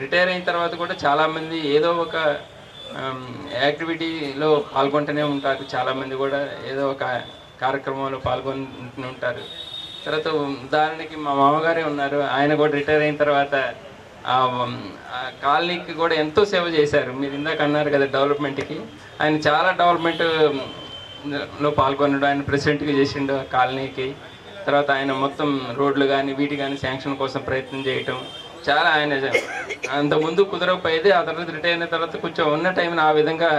S9: రిటైర్ అయిన తర్వాత కూడా చాలామంది ఏదో ఒక యాక్టివిటీలో పాల్గొంటూనే ఉంటారు. చాలామంది కూడా ఏదో ఒక కార్యక్రమంలో పాల్గొంటూ ఉంటారు. తర్వాత ఉదాహరణకి మా మామగారే ఉన్నారు. ఆయన కూడా రిటైర్ అయిన తర్వాత కాలనీకి కూడా ఎంతో సేవ చేశారు. మీరు ఇందాక అన్నారు కదా డెవలప్మెంట్కి, ఆయన చాలా డెవలప్మెంట్లో పాల్గొనడం, ఆయన ప్రెసిడెంట్గా చేసిండు కాలనీకి. తర్వాత ఆయన మొత్తం రోడ్లు కానీ వీటి కానీ శాంక్షన్ కోసం ప్రయత్నం చేయటం చాలా, ఆయన అంతకుముందు కుదరకపోయేది. ఆ తర్వాత రిటైర్ అయిన తర్వాత కొంచెం ఉన్న టైంని ఆ విధంగా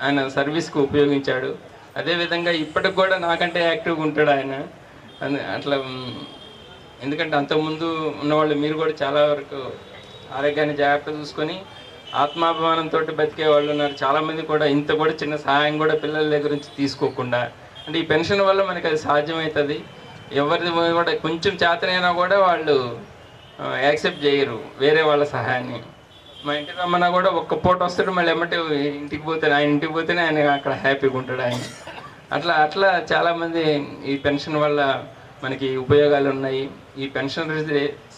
S9: ఆయన సర్వీస్కి ఉపయోగించాడు. అదేవిధంగా ఇప్పటికి కూడా నాకంటే యాక్టివ్గా ఉంటాడు ఆయన. అట్లా ఎందుకంటే అంతకుముందు ఉన్నవాళ్ళు మీరు కూడా చాలా వరకు ఆరోగ్యాన్ని జాగ్రత్త చూసుకొని ఆత్మాభిమానంతో బతికే వాళ్ళు ఉన్నారు. చాలామంది కూడా ఇంత కూడా చిన్న సహాయం కూడా పిల్లల దగ్గర నుంచి తీసుకోకుండా, అంటే ఈ పెన్షన్ వల్ల మనకి అది సాధ్యమవుతుంది. ఎవరిది కూడా కొంచెం చేతనైనా కూడా వాళ్ళు యాక్సెప్ట్ చేయరు వేరే వాళ్ళ సహాయాన్ని. మా ఇంటికి రమ్మన్నా కూడా ఒక్క పూట వస్తాడు, మళ్ళీ ఏమంటే ఇంటికి పోతాడు. ఆయన ఇంటికి పోతేనే ఆయన అక్కడ హ్యాపీగా ఉంటాడు ఆయన. అట్లా చాలామంది ఈ పెన్షన్ వల్ల మనకి ఉపయోగాలు ఉన్నాయి. ఈ పెన్షన్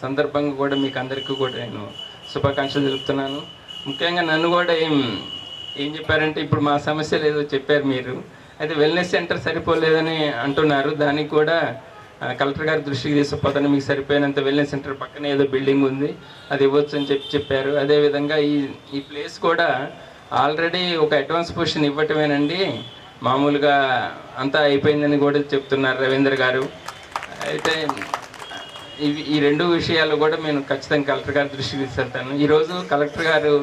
S9: సందర్భంగా కూడా మీకు అందరికీ కూడా నేను శుభాకాంక్షలు తెలుపుతున్నాను. ముఖ్యంగా నన్ను కూడా ఏం చెప్పారంటే, ఇప్పుడు మా సమస్యలు ఏదో చెప్పారు మీరు, అయితే వెల్నెస్ సెంటర్ సరిపోలేదని అంటున్నారు. దానికి కూడా కలెక్టర్ గారి దృష్టికి తీసుకుపోతాను. మీకు సరిపోయినంత వెల్నెస్ సెంటర్ పక్కనే ఏదో బిల్డింగ్ ఉంది, అది ఇవ్వచ్చు అని చెప్పారు. అదేవిధంగా ఈ ప్లేస్ కూడా ఆల్రెడీ ఒక అడ్వాన్స్ పొజిషన్ ఇవ్వటమేనండి, మామూలుగా అంతా అయిపోయిందని కూడా చెప్తున్నారు రవీంద్ర గారు. అయితే ఈ రెండు విషయాలు కూడా నేను ఖచ్చితంగా కలెక్టర్ గారి దృష్టికి తీసుకెళ్తాను. ఈరోజు కలెక్టర్ గారు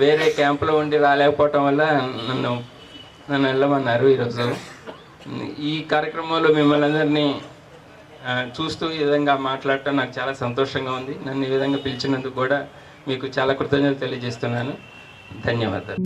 S9: వేరే క్యాంపులో ఉండి రాలేకపోవటం వల్ల నన్ను వెళ్ళమన్నారు. ఈరోజు ఈ కార్యక్రమంలో మిమ్మల్ని అందరినీ చూస్తూ ఈ విధంగా మాట్లాడటం నాకు చాలా సంతోషంగా ఉంది. నన్ను ఈ విధంగా పిలిచినందుకు కూడా మీకు చాలా కృతజ్ఞతలు తెలియజేస్తున్నాను. ధన్యవాదాలు.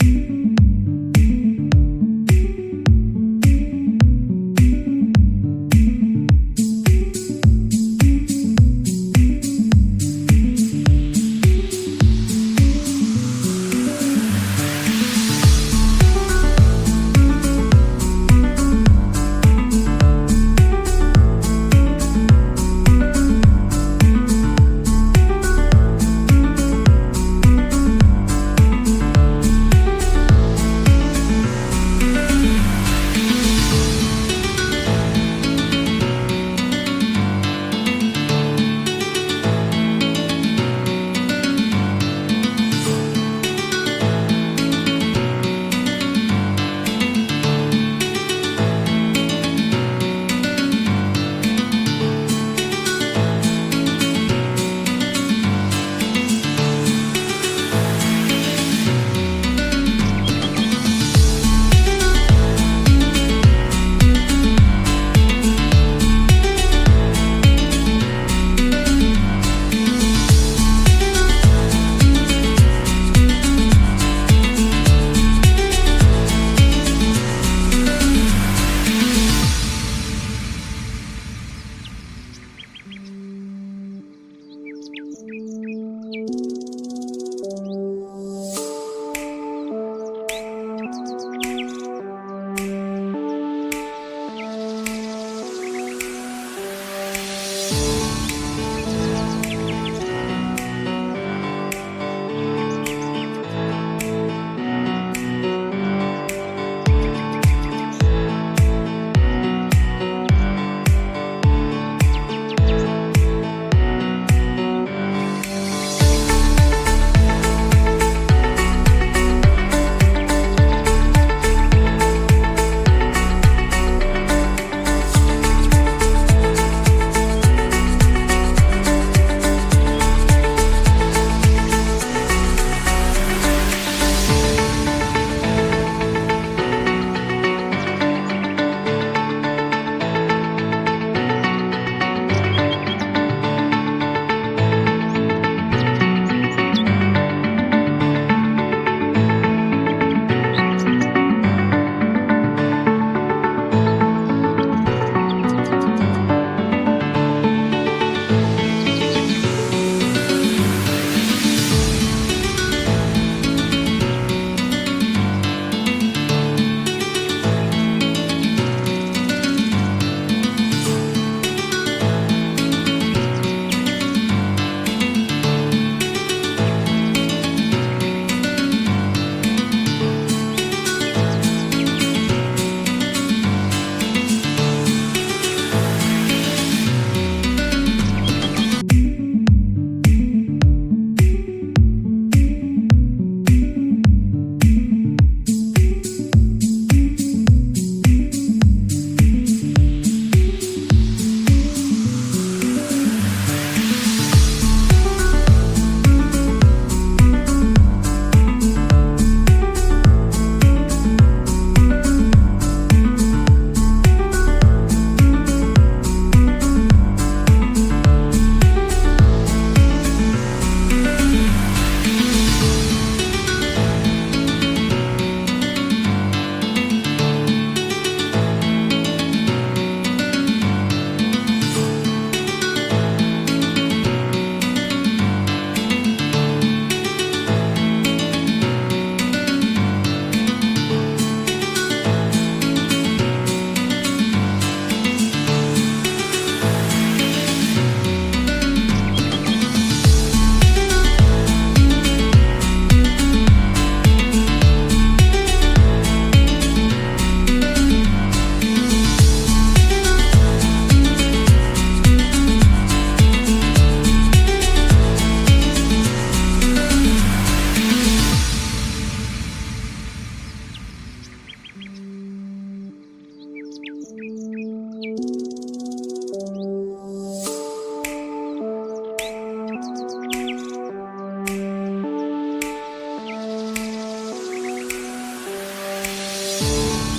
S10: Thank you.